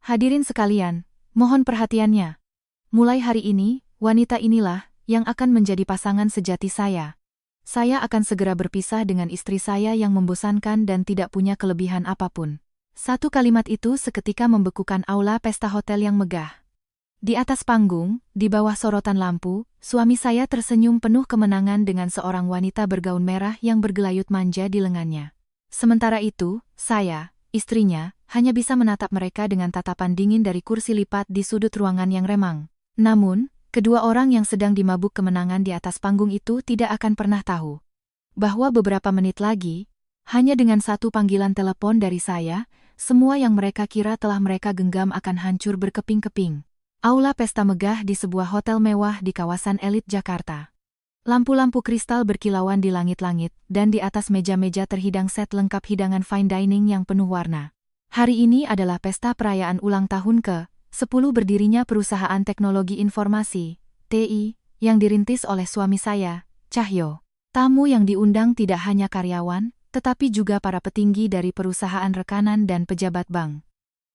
Hadirin sekalian, mohon perhatiannya. Mulai hari ini, wanita inilah yang akan menjadi pasangan sejati saya. Saya akan segera berpisah dengan istri saya yang membosankan dan tidak punya kelebihan apapun. Satu kalimat itu seketika membekukan aula pesta hotel yang megah. Di atas panggung, di bawah sorotan lampu, suami saya tersenyum penuh kemenangan dengan seorang wanita bergaun merah yang bergelayut manja di lengannya. Sementara itu, saya, istrinya, hanya bisa menatap mereka dengan tatapan dingin dari kursi lipat di sudut ruangan yang remang. Namun, kedua orang yang sedang dimabuk kemenangan di atas panggung itu tidak akan pernah tahu bahwa beberapa menit lagi, hanya dengan satu panggilan telepon dari saya, semua yang mereka kira telah mereka genggam akan hancur berkeping-keping. Aula pesta megah di sebuah hotel mewah di kawasan elit Jakarta. Lampu-lampu kristal berkilauan di langit-langit, dan di atas meja-meja terhidang set lengkap hidangan fine dining yang penuh warna. Hari ini adalah pesta perayaan ulang tahun ke-10 berdirinya perusahaan teknologi informasi, TI, yang dirintis oleh suami saya, Cahyo. Tamu yang diundang tidak hanya karyawan, tetapi juga para petinggi dari perusahaan rekanan dan pejabat bank.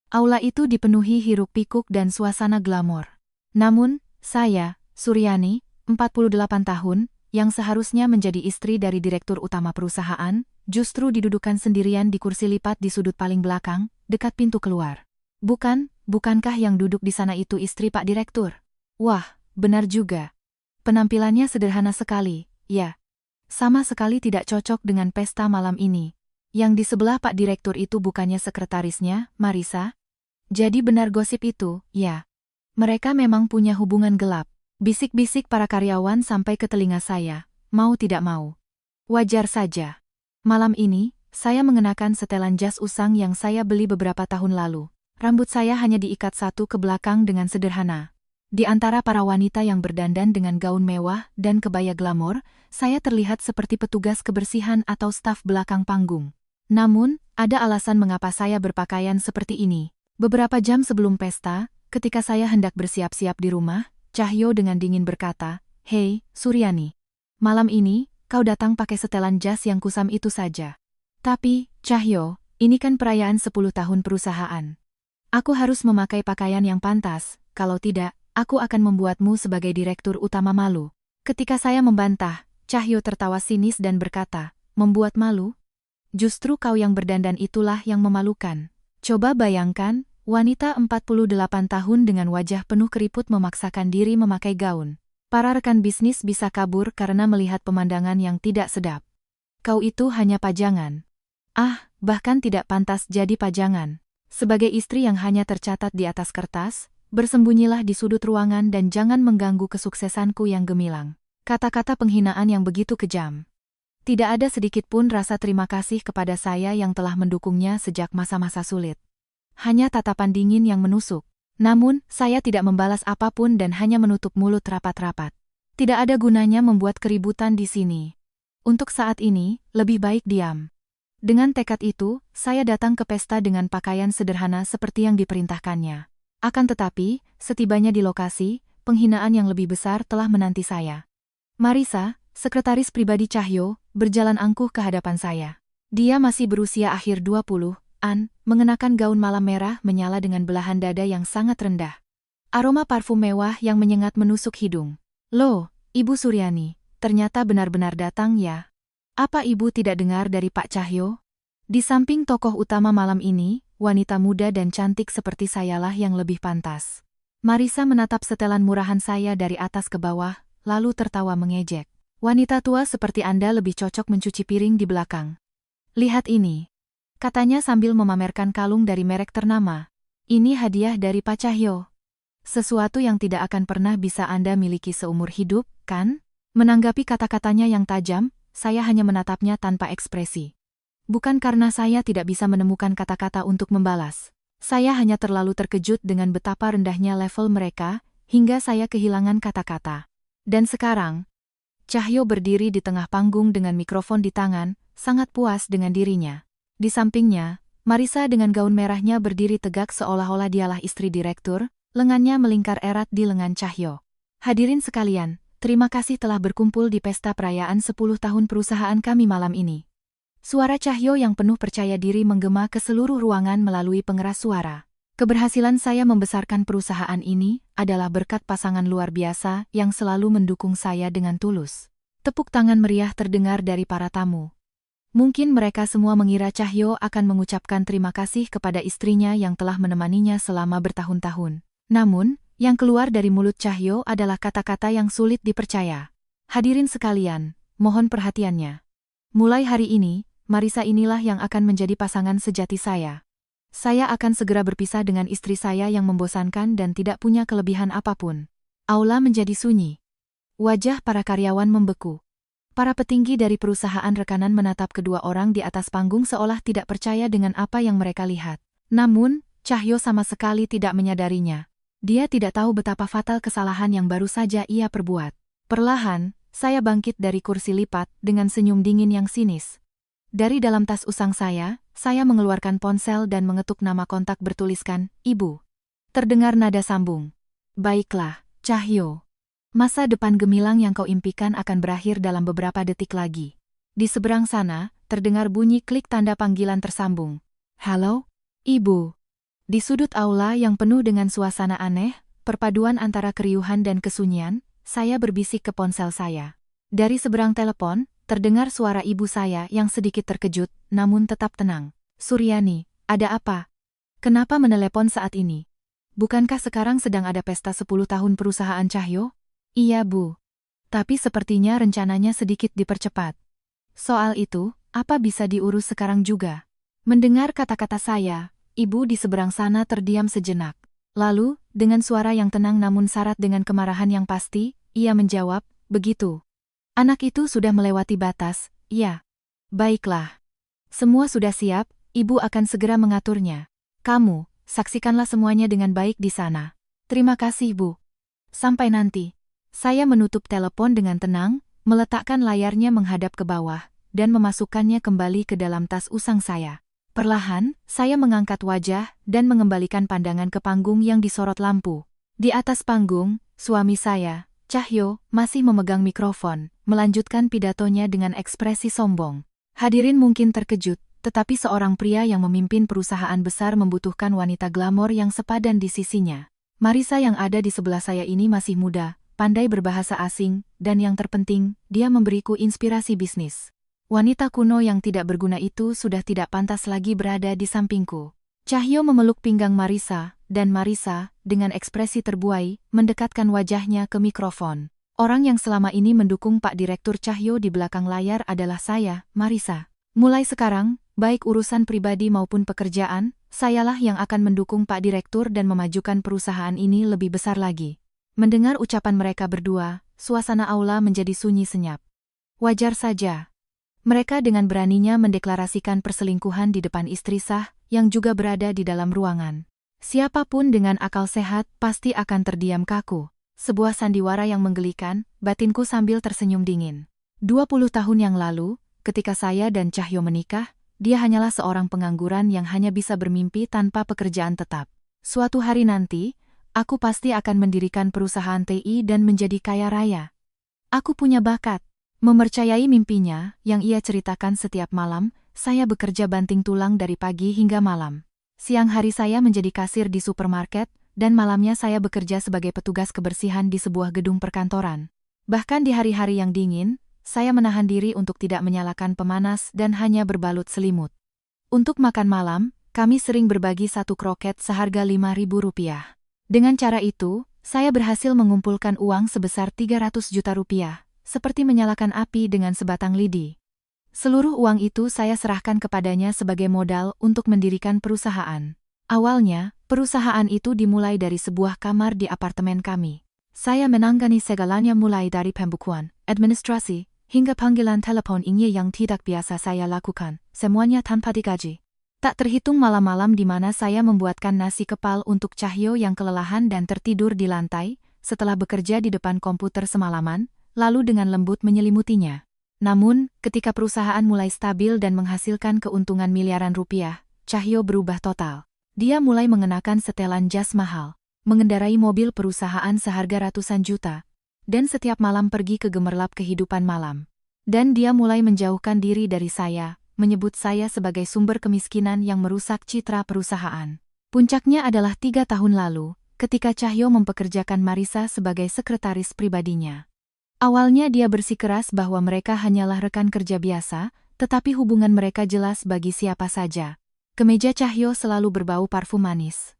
Aula itu dipenuhi hiruk-pikuk dan suasana glamor. Namun, saya, Suryani, 48 tahun, yang seharusnya menjadi istri dari direktur utama perusahaan, justru didudukan sendirian di kursi lipat di sudut paling belakang, dekat pintu keluar. Bukankah yang duduk di sana itu istri Pak Direktur? Wah, benar juga. Penampilannya sederhana sekali, ya. Sama sekali tidak cocok dengan pesta malam ini. Yang di sebelah Pak Direktur itu bukannya sekretarisnya, Marisa? Jadi benar gosip itu, ya. Mereka memang punya hubungan gelap. Bisik-bisik para karyawan sampai ke telinga saya, mau tidak mau. Wajar saja. Malam ini, saya mengenakan setelan jas usang yang saya beli beberapa tahun lalu. Rambut saya hanya diikat satu ke belakang dengan sederhana. Di antara para wanita yang berdandan dengan gaun mewah dan kebaya glamor, saya terlihat seperti petugas kebersihan atau staf belakang panggung. Namun, ada alasan mengapa saya berpakaian seperti ini. Beberapa jam sebelum pesta, ketika saya hendak bersiap-siap di rumah, Cahyo dengan dingin berkata, "Hei, Suryani. Malam ini, kau datang pakai setelan jas yang kusam itu saja. Tapi, Cahyo, ini kan perayaan 10 tahun perusahaan. Aku harus memakai pakaian yang pantas, kalau tidak, aku akan membuatmu sebagai direktur utama malu." Ketika saya membantah, Cahyo tertawa sinis dan berkata, "Membuat malu? Justru kau yang berdandan itulah yang memalukan. Coba bayangkan, wanita 48 tahun dengan wajah penuh keriput memaksakan diri memakai gaun. Para rekan bisnis bisa kabur karena melihat pemandangan yang tidak sedap. Kau itu hanya pajangan. Bahkan tidak pantas jadi pajangan. Sebagai istri yang hanya tercatat di atas kertas, bersembunyilah di sudut ruangan dan jangan mengganggu kesuksesanku yang gemilang." Kata-kata penghinaan yang begitu kejam. Tidak ada sedikit pun rasa terima kasih kepada saya yang telah mendukungnya sejak masa-masa sulit. Hanya tatapan dingin yang menusuk. Namun, saya tidak membalas apapun dan hanya menutup mulut rapat-rapat. Tidak ada gunanya membuat keributan di sini. Untuk saat ini, lebih baik diam. Dengan tekad itu, saya datang ke pesta dengan pakaian sederhana seperti yang diperintahkannya. Akan tetapi, setibanya di lokasi, penghinaan yang lebih besar telah menanti saya. Marisa, sekretaris pribadi Cahyo, berjalan angkuh ke hadapan saya. Dia masih berusia akhir 20-an, mengenakan gaun malam merah menyala dengan belahan dada yang sangat rendah. Aroma parfum mewah yang menyengat menusuk hidung. "Loh, Ibu Suryani, ternyata benar-benar datang ya. Apa Ibu tidak dengar dari Pak Cahyo?" Di samping tokoh utama malam ini, wanita muda dan cantik seperti sayalah yang lebih pantas. Marisa menatap setelan murahan saya dari atas ke bawah, lalu tertawa mengejek. "Wanita tua seperti Anda lebih cocok mencuci piring di belakang. Lihat ini," katanya sambil memamerkan kalung dari merek ternama. "Ini hadiah dari Pak Cahyo. Sesuatu yang tidak akan pernah bisa Anda miliki seumur hidup, kan?" Menanggapi kata-katanya yang tajam, saya hanya menatapnya tanpa ekspresi. Bukan karena saya tidak bisa menemukan kata-kata untuk membalas. Saya hanya terlalu terkejut dengan betapa rendahnya level mereka, hingga saya kehilangan kata-kata. Dan sekarang, Cahyo berdiri di tengah panggung dengan mikrofon di tangan, sangat puas dengan dirinya. Di sampingnya, Marisa dengan gaun merahnya berdiri tegak seolah-olah dialah istri direktur, lengannya melingkar erat di lengan Cahyo. Hadirin sekalian, terima kasih telah berkumpul di pesta perayaan 10 tahun perusahaan kami malam ini. Suara Cahyo yang penuh percaya diri menggema ke seluruh ruangan melalui pengeras suara. Keberhasilan saya membesarkan perusahaan ini adalah berkat pasangan luar biasa yang selalu mendukung saya dengan tulus. Tepuk tangan meriah terdengar dari para tamu. Mungkin mereka semua mengira Cahyo akan mengucapkan terima kasih kepada istrinya yang telah menemaninya selama bertahun-tahun. Namun, yang keluar dari mulut Cahyo adalah kata-kata yang sulit dipercaya. Hadirin sekalian, mohon perhatiannya. Mulai hari ini, Marisa inilah yang akan menjadi pasangan sejati saya. Saya akan segera berpisah dengan istri saya yang membosankan dan tidak punya kelebihan apapun. Aula menjadi sunyi. Wajah para karyawan membeku. Para petinggi dari perusahaan rekanan menatap kedua orang di atas panggung seolah tidak percaya dengan apa yang mereka lihat. Namun, Cahyo sama sekali tidak menyadarinya. Dia tidak tahu betapa fatal kesalahan yang baru saja ia perbuat. Perlahan, saya bangkit dari kursi lipat dengan senyum dingin yang sinis. Dari dalam tas usang saya mengeluarkan ponsel dan mengetuk nama kontak bertuliskan, Ibu. Terdengar nada sambung. Baiklah, Cahyo. Masa depan gemilang yang kau impikan akan berakhir dalam beberapa detik lagi. Di seberang sana, terdengar bunyi klik tanda panggilan tersambung. Halo, Ibu. Di sudut aula yang penuh dengan suasana aneh, perpaduan antara keriuhan dan kesunyian, saya berbisik ke ponsel saya. Dari seberang telepon, terdengar suara ibu saya yang sedikit terkejut, namun tetap tenang. Suryani, ada apa? Kenapa menelepon saat ini? Bukankah sekarang sedang ada pesta 10 tahun perusahaan Cahyo? Iya, Bu. Tapi sepertinya rencananya sedikit dipercepat. Soal itu, apa bisa diurus sekarang juga? Mendengar kata-kata saya, ibu di seberang sana terdiam sejenak. Lalu, dengan suara yang tenang namun syarat dengan kemarahan yang pasti, ia menjawab, begitu. Anak itu sudah melewati batas, ya. Baiklah. Semua sudah siap, ibu akan segera mengaturnya. Kamu, saksikanlah semuanya dengan baik di sana. Terima kasih, Bu. Sampai nanti. Saya menutup telepon dengan tenang, meletakkan layarnya menghadap ke bawah, dan memasukkannya kembali ke dalam tas usang saya. Perlahan, saya mengangkat wajah dan mengembalikan pandangan ke panggung yang disorot lampu. Di atas panggung, suami saya, Cahyo, masih memegang mikrofon, melanjutkan pidatonya dengan ekspresi sombong. Hadirin mungkin terkejut, tetapi seorang pria yang memimpin perusahaan besar membutuhkan wanita glamor yang sepadan di sisinya. Marisa yang ada di sebelah saya ini masih muda, pandai berbahasa asing, dan yang terpenting, dia memberiku inspirasi bisnis. Wanita kuno yang tidak berguna itu sudah tidak pantas lagi berada di sampingku. Cahyo memeluk pinggang Marisa, dan Marisa, dengan ekspresi terbuai, mendekatkan wajahnya ke mikrofon. Orang yang selama ini mendukung Pak Direktur Cahyo di belakang layar adalah saya, Marisa. Mulai sekarang, baik urusan pribadi maupun pekerjaan, sayalah yang akan mendukung Pak Direktur dan memajukan perusahaan ini lebih besar lagi. Mendengar ucapan mereka berdua, suasana aula menjadi sunyi senyap. Wajar saja. Mereka dengan beraninya mendeklarasikan perselingkuhan di depan istri sah, yang juga berada di dalam ruangan. Siapapun dengan akal sehat pasti akan terdiam kaku. Sebuah sandiwara yang menggelikan, batinku sambil tersenyum dingin. 20 tahun yang lalu, ketika saya dan Cahyo menikah, dia hanyalah seorang pengangguran yang hanya bisa bermimpi tanpa pekerjaan tetap. Suatu hari nanti, aku pasti akan mendirikan perusahaan TI dan menjadi kaya raya. Aku punya bakat. Mempercayai mimpinya, yang ia ceritakan setiap malam, saya bekerja banting tulang dari pagi hingga malam. Siang hari saya menjadi kasir di supermarket, dan malamnya saya bekerja sebagai petugas kebersihan di sebuah gedung perkantoran. Bahkan di hari-hari yang dingin, saya menahan diri untuk tidak menyalakan pemanas dan hanya berbalut selimut. Untuk makan malam, kami sering berbagi satu kroket seharga Rp5.000. Dengan cara itu, saya berhasil mengumpulkan uang sebesar 300 juta rupiah, seperti menyalakan api dengan sebatang lidi. Seluruh uang itu saya serahkan kepadanya sebagai modal untuk mendirikan perusahaan. Awalnya, perusahaan itu dimulai dari sebuah kamar di apartemen kami. Saya menangani segalanya mulai dari pembukuan, administrasi, hingga panggilan telepon ini yang tidak biasa saya lakukan, semuanya tanpa digaji. Tak terhitung malam-malam di mana saya membuatkan nasi kepal untuk Cahyo yang kelelahan dan tertidur di lantai, setelah bekerja di depan komputer semalaman, lalu dengan lembut menyelimutinya. Namun, ketika perusahaan mulai stabil dan menghasilkan keuntungan miliaran rupiah, Cahyo berubah total. Dia mulai mengenakan setelan jas mahal, mengendarai mobil perusahaan seharga ratusan juta, dan setiap malam pergi ke gemerlap kehidupan malam. Dan dia mulai menjauhkan diri dari saya, menyebut saya sebagai sumber kemiskinan yang merusak citra perusahaan. Puncaknya adalah 3 tahun lalu, ketika Cahyo mempekerjakan Marisa sebagai sekretaris pribadinya. Awalnya dia bersikeras bahwa mereka hanyalah rekan kerja biasa, tetapi hubungan mereka jelas bagi siapa saja. Kemeja Cahyo selalu berbau parfum manis.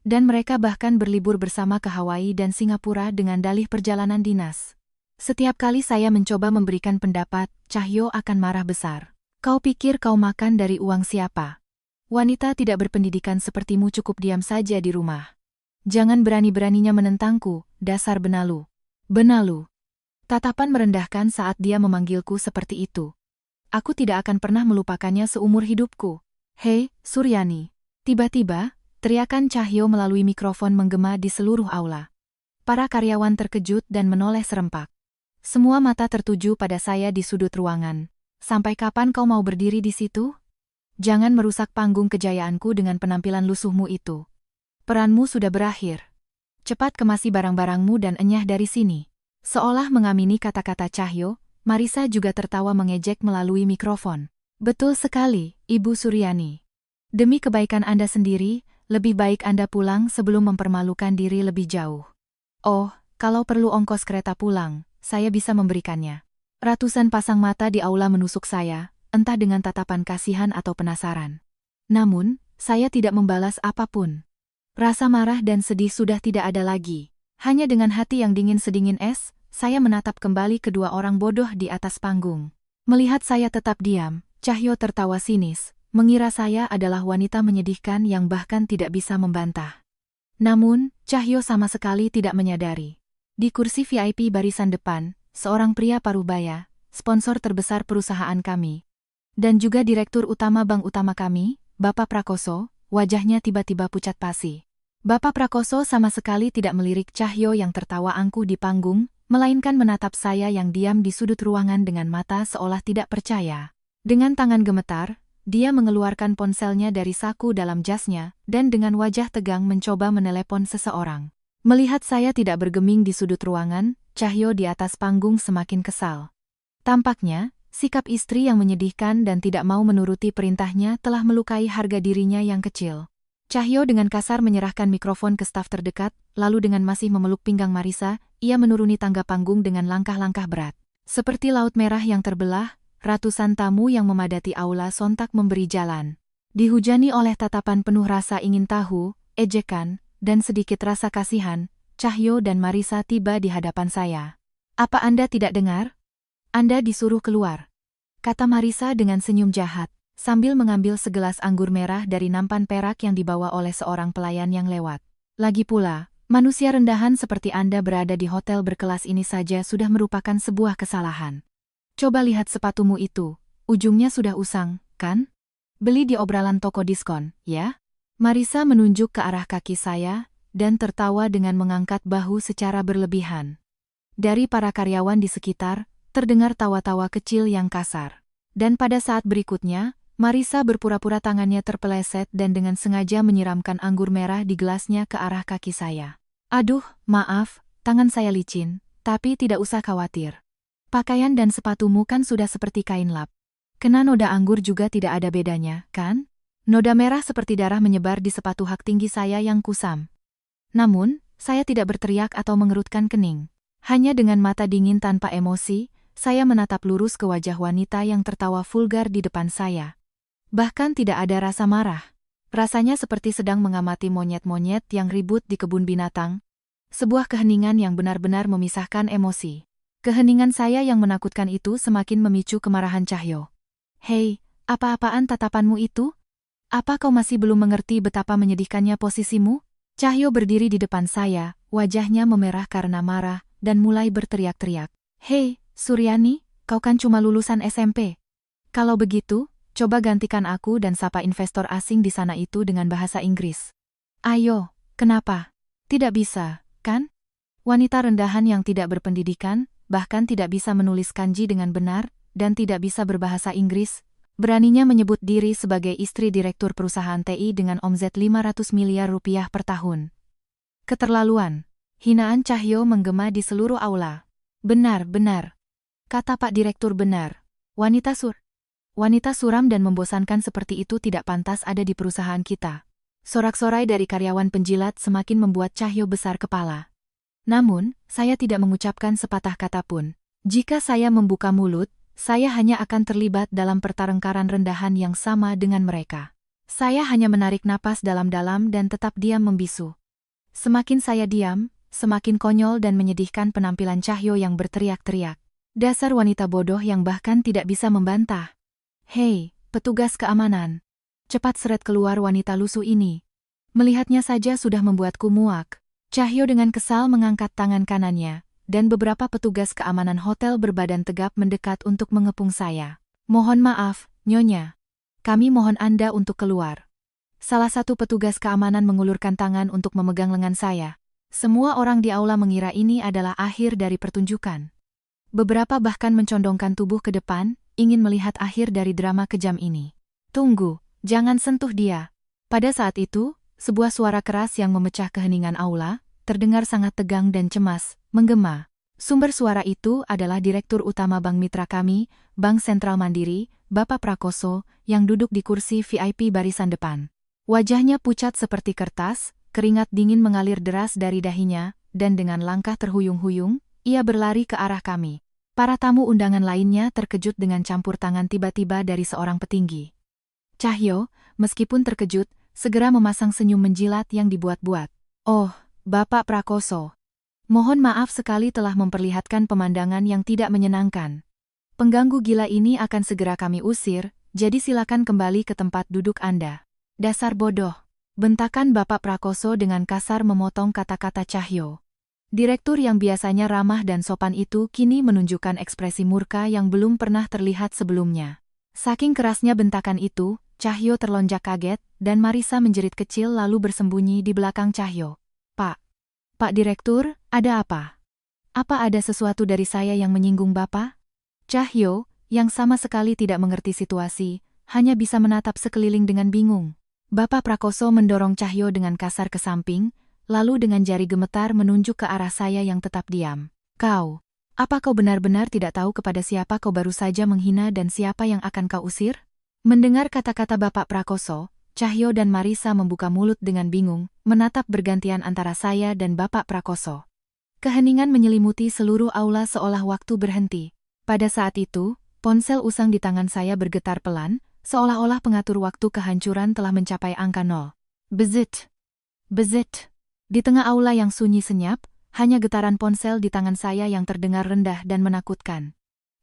Dan mereka bahkan berlibur bersama ke Hawaii dan Singapura dengan dalih perjalanan dinas. Setiap kali saya mencoba memberikan pendapat, Cahyo akan marah besar. Kau pikir kau makan dari uang siapa? Wanita tidak berpendidikan sepertimu cukup diam saja di rumah. Jangan berani-beraninya menentangku, dasar benalu. Benalu. Tatapan merendahkan saat dia memanggilku seperti itu. Aku tidak akan pernah melupakannya seumur hidupku. Hei, Suryani. Tiba-tiba, teriakan Cahyo melalui mikrofon menggema di seluruh aula. Para karyawan terkejut dan menoleh serempak. Semua mata tertuju pada saya di sudut ruangan. Sampai kapan kau mau berdiri di situ? Jangan merusak panggung kejayaanku dengan penampilan lusuhmu itu. Peranmu sudah berakhir. Cepat kemasi barang-barangmu dan enyah dari sini. Seolah mengamini kata-kata Cahyo, Marisa juga tertawa mengejek melalui mikrofon. Betul sekali, Ibu Suryani. Demi kebaikan Anda sendiri, lebih baik Anda pulang sebelum mempermalukan diri lebih jauh. Oh, kalau perlu ongkos kereta pulang, saya bisa memberikannya. Ratusan pasang mata di aula menusuk saya, entah dengan tatapan kasihan atau penasaran. Namun, saya tidak membalas apapun. Rasa marah dan sedih sudah tidak ada lagi. Hanya dengan hati yang dingin sedingin es, saya menatap kembali kedua orang bodoh di atas panggung. Melihat saya tetap diam, Cahyo tertawa sinis, mengira saya adalah wanita menyedihkan yang bahkan tidak bisa membantah. Namun, Cahyo sama sekali tidak menyadari. Di kursi VIP barisan depan, seorang pria parubaya, sponsor terbesar perusahaan kami, dan juga direktur utama bank utama kami, Bapak Prakoso, wajahnya tiba-tiba pucat pasi. Bapak Prakoso sama sekali tidak melirik Cahyo yang tertawa angkuh di panggung, melainkan menatap saya yang diam di sudut ruangan dengan mata seolah tidak percaya. Dengan tangan gemetar, dia mengeluarkan ponselnya dari saku dalam jasnya, dan dengan wajah tegang mencoba menelepon seseorang. Melihat saya tidak bergeming di sudut ruangan, Cahyo di atas panggung semakin kesal. Tampaknya, sikap istri yang menyedihkan dan tidak mau menuruti perintahnya telah melukai harga dirinya yang kecil. Cahyo dengan kasar menyerahkan mikrofon ke staf terdekat, lalu dengan masih memeluk pinggang Marisa, ia menuruni tangga panggung dengan langkah-langkah berat. Seperti laut merah yang terbelah, ratusan tamu yang memadati aula sontak memberi jalan. Dihujani oleh tatapan penuh rasa ingin tahu, ejekan, dan sedikit rasa kasihan, Cahyo dan Marisa tiba di hadapan saya. Apa Anda tidak dengar? Anda disuruh keluar, kata Marisa dengan senyum jahat, sambil mengambil segelas anggur merah dari nampan perak yang dibawa oleh seorang pelayan yang lewat. Lagi pula, manusia rendahan seperti Anda berada di hotel berkelas ini saja sudah merupakan sebuah kesalahan. Coba lihat sepatumu itu, ujungnya sudah usang, kan? Beli di obrolan toko diskon, ya? Marisa menunjuk ke arah kaki saya, dan tertawa dengan mengangkat bahu secara berlebihan. Dari para karyawan di sekitar, terdengar tawa-tawa kecil yang kasar. Dan pada saat berikutnya, Marisa berpura-pura tangannya terpeleset dan dengan sengaja menyiramkan anggur merah di gelasnya ke arah kaki saya. Aduh, maaf, tangan saya licin, tapi tidak usah khawatir. Pakaian dan sepatumu kan sudah seperti kain lap. Kena noda anggur juga tidak ada bedanya, kan? Noda merah seperti darah menyebar di sepatu hak tinggi saya yang kusam. Namun, saya tidak berteriak atau mengerutkan kening. Hanya dengan mata dingin tanpa emosi, saya menatap lurus ke wajah wanita yang tertawa vulgar di depan saya. Bahkan tidak ada rasa marah. Rasanya seperti sedang mengamati monyet-monyet yang ribut di kebun binatang. Sebuah keheningan yang benar-benar memisahkan emosi. Keheningan saya yang menakutkan itu semakin memicu kemarahan Cahyo. Hei, apa-apaan tatapanmu itu? Apa kau masih belum mengerti betapa menyedihkannya posisimu? Cahyo berdiri di depan saya, wajahnya memerah karena marah, dan mulai berteriak-teriak. Hei, Suryani, kau kan cuma lulusan SMP. Kalau begitu, coba gantikan aku dan sapa investor asing di sana itu dengan bahasa Inggris. Ayo, kenapa? Tidak bisa, kan? Wanita rendahan yang tidak berpendidikan, bahkan tidak bisa menulis kanji dengan benar, dan tidak bisa berbahasa Inggris, beraninya menyebut diri sebagai istri direktur perusahaan TI dengan omzet 500 miliar rupiah per tahun. Keterlaluan. Hinaan Cahyo menggema di seluruh aula. Benar, benar. Kata Pak Direktur benar. Wanita suram dan membosankan seperti itu tidak pantas ada di perusahaan kita. Sorak-sorai dari karyawan penjilat semakin membuat Cahyo besar kepala. Namun, saya tidak mengucapkan sepatah kata pun. Jika saya membuka mulut, saya hanya akan terlibat dalam pertengkaran rendahan yang sama dengan mereka. Saya hanya menarik napas dalam-dalam dan tetap diam membisu. Semakin saya diam, semakin konyol dan menyedihkan penampilan Cahyo yang berteriak-teriak. Dasar wanita bodoh yang bahkan tidak bisa membantah. Hei, petugas keamanan. Cepat seret keluar wanita lusuh ini. Melihatnya saja sudah membuatku muak. Cahyo dengan kesal mengangkat tangan kanannya, dan beberapa petugas keamanan hotel berbadan tegap mendekat untuk mengepung saya. Mohon maaf, Nyonya. Kami mohon Anda untuk keluar. Salah satu petugas keamanan mengulurkan tangan untuk memegang lengan saya. Semua orang di aula mengira ini adalah akhir dari pertunjukan. Beberapa bahkan mencondongkan tubuh ke depan, ingin melihat akhir dari drama kejam ini. Tunggu. Jangan sentuh dia. Pada saat itu, sebuah suara keras yang memecah keheningan aula, terdengar sangat tegang dan cemas, menggema. Sumber suara itu adalah Direktur Utama Bank Mitra kami, Bank Sentral Mandiri, Bapak Prakoso, yang duduk di kursi VIP barisan depan. Wajahnya pucat seperti kertas, keringat dingin mengalir deras dari dahinya, dan dengan langkah terhuyung-huyung, ia berlari ke arah kami. Para tamu undangan lainnya terkejut dengan campur tangan tiba-tiba dari seorang petinggi. Cahyo, meskipun terkejut, segera memasang senyum menjilat yang dibuat-buat. Oh, Bapak Prakoso. Mohon maaf sekali telah memperlihatkan pemandangan yang tidak menyenangkan. Pengganggu gila ini akan segera kami usir, jadi silakan kembali ke tempat duduk Anda. Dasar bodoh. Bentakan Bapak Prakoso dengan kasar memotong kata-kata Cahyo. Direktur yang biasanya ramah dan sopan itu kini menunjukkan ekspresi murka yang belum pernah terlihat sebelumnya. Saking kerasnya bentakan itu, Cahyo terlonjak kaget, dan Marisa menjerit kecil lalu bersembunyi di belakang Cahyo. Pak Direktur, ada apa? Apa ada sesuatu dari saya yang menyinggung Bapak? Cahyo, yang sama sekali tidak mengerti situasi, hanya bisa menatap sekeliling dengan bingung. Bapak Prakoso mendorong Cahyo dengan kasar ke samping, lalu dengan jari gemetar menunjuk ke arah saya yang tetap diam. Apa kau benar-benar tidak tahu kepada siapa kau baru saja menghina dan siapa yang akan kau usir? Mendengar kata-kata Bapak Prakoso, Cahyo dan Marisa membuka mulut dengan bingung, menatap bergantian antara saya dan Bapak Prakoso. Keheningan menyelimuti seluruh aula seolah waktu berhenti. Pada saat itu, ponsel usang di tangan saya bergetar pelan, seolah-olah pengatur waktu kehancuran telah mencapai angka 0. Bezit. Di tengah aula yang sunyi senyap, hanya getaran ponsel di tangan saya yang terdengar rendah dan menakutkan.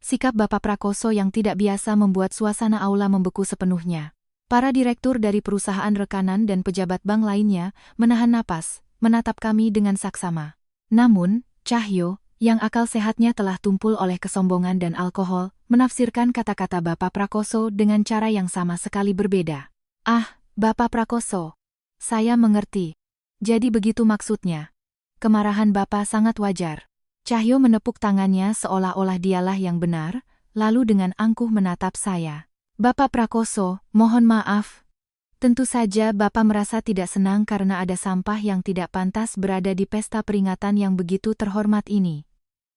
Sikap Bapak Prakoso yang tidak biasa membuat suasana aula membeku sepenuhnya. Para direktur dari perusahaan rekanan dan pejabat bank lainnya menahan napas, menatap kami dengan saksama. Namun, Cahyo, yang akal sehatnya telah tumpul oleh kesombongan dan alkohol, menafsirkan kata-kata Bapak Prakoso dengan cara yang sama sekali berbeda. Ah, Bapak Prakoso. Saya mengerti. Jadi begitu maksudnya. Kemarahan Bapak sangat wajar. Cahyo menepuk tangannya seolah-olah dialah yang benar, lalu dengan angkuh menatap saya. Bapak Prakoso, mohon maaf. Tentu saja Bapak merasa tidak senang karena ada sampah yang tidak pantas berada di pesta peringatan yang begitu terhormat ini.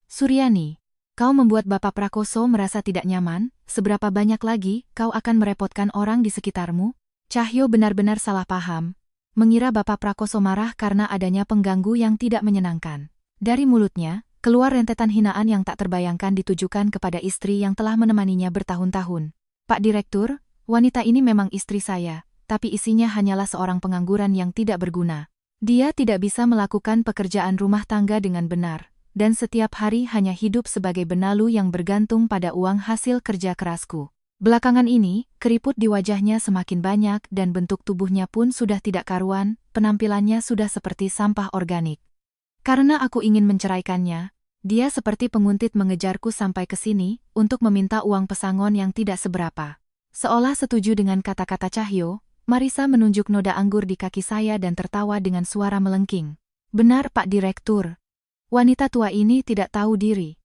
Suryani, kau membuat Bapak Prakoso merasa tidak nyaman, seberapa banyak lagi kau akan merepotkan orang di sekitarmu? Cahyo benar-benar salah paham. Mengira Bapak Prakoso marah karena adanya pengganggu yang tidak menyenangkan. Dari mulutnya, keluar rentetan hinaan yang tak terbayangkan ditujukan kepada istri yang telah menemaninya bertahun-tahun. Pak Direktur, wanita ini memang istri saya, tapi isinya hanyalah seorang pengangguran yang tidak berguna. Dia tidak bisa melakukan pekerjaan rumah tangga dengan benar, dan setiap hari hanya hidup sebagai benalu yang bergantung pada uang hasil kerja kerasku. Belakangan ini, keriput di wajahnya semakin banyak dan bentuk tubuhnya pun sudah tidak karuan, penampilannya sudah seperti sampah organik. Karena aku ingin menceraikannya, dia seperti penguntit mengejarku sampai ke sini untuk meminta uang pesangon yang tidak seberapa. Seolah setuju dengan kata-kata Cahyo, Marisa menunjuk noda anggur di kaki saya dan tertawa dengan suara melengking. Benar Pak Direktur. Wanita tua ini tidak tahu diri.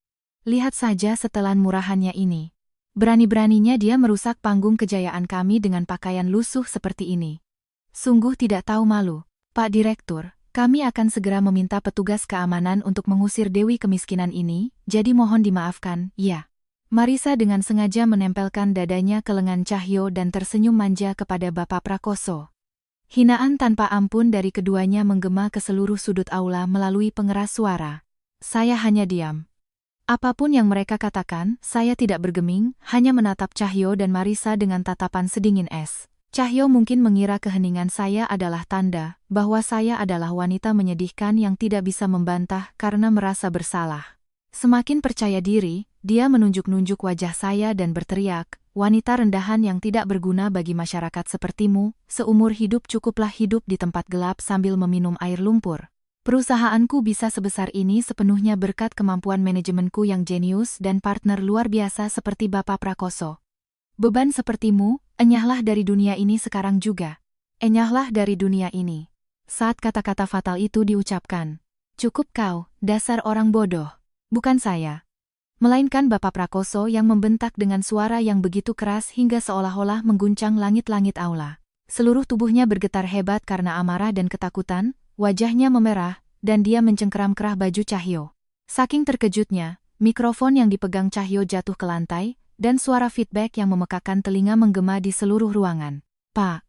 Lihat saja setelan murahannya ini. Berani-beraninya dia merusak panggung kejayaan kami dengan pakaian lusuh seperti ini. Sungguh tidak tahu malu. Pak Direktur, kami akan segera meminta petugas keamanan untuk mengusir Dewi kemiskinan ini, jadi mohon dimaafkan, ya. Marisa dengan sengaja menempelkan dadanya ke lengan Cahyo dan tersenyum manja kepada Bapak Prakoso. Hinaan tanpa ampun dari keduanya menggema ke seluruh sudut aula melalui pengeras suara. Saya hanya diam. Apapun yang mereka katakan, saya tidak bergeming, hanya menatap Cahyo dan Marisa dengan tatapan sedingin es. Cahyo mungkin mengira keheningan saya adalah tanda bahwa saya adalah wanita menyedihkan yang tidak bisa membantah karena merasa bersalah. Semakin percaya diri, dia menunjuk-nunjuk wajah saya dan berteriak, "Wanita rendahan yang tidak berguna bagi masyarakat sepertimu, seumur hidup cukuplah hidup di tempat gelap sambil meminum air lumpur. Perusahaanku bisa sebesar ini sepenuhnya berkat kemampuan manajemenku yang jenius dan partner luar biasa seperti Bapak Prakoso. Beban sepertimu, enyahlah dari dunia ini sekarang juga. Enyahlah dari dunia ini." Saat kata-kata fatal itu diucapkan, "Cukup kau, dasar orang bodoh." Bukan saya, melainkan Bapak Prakoso yang membentak dengan suara yang begitu keras hingga seolah-olah mengguncang langit-langit aula. Seluruh tubuhnya bergetar hebat karena amarah dan ketakutan, wajahnya memerah, dan dia mencengkeram kerah baju Cahyo. Saking terkejutnya, mikrofon yang dipegang Cahyo jatuh ke lantai, dan suara feedback yang memekakan telinga menggema di seluruh ruangan. Pak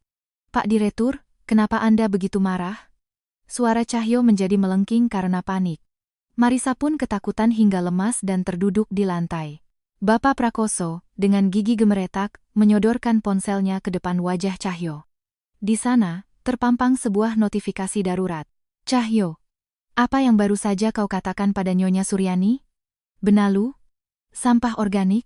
Direktur, kenapa Anda begitu marah?" Suara Cahyo menjadi melengking karena panik. Marisa pun ketakutan hingga lemas dan terduduk di lantai. Bapak Prakoso, dengan gigi gemeretak, menyodorkan ponselnya ke depan wajah Cahyo. Di sana, terpampang sebuah notifikasi darurat. "Cahyo, apa yang baru saja kau katakan pada Nyonya Suryani? Benalu? Sampah organik?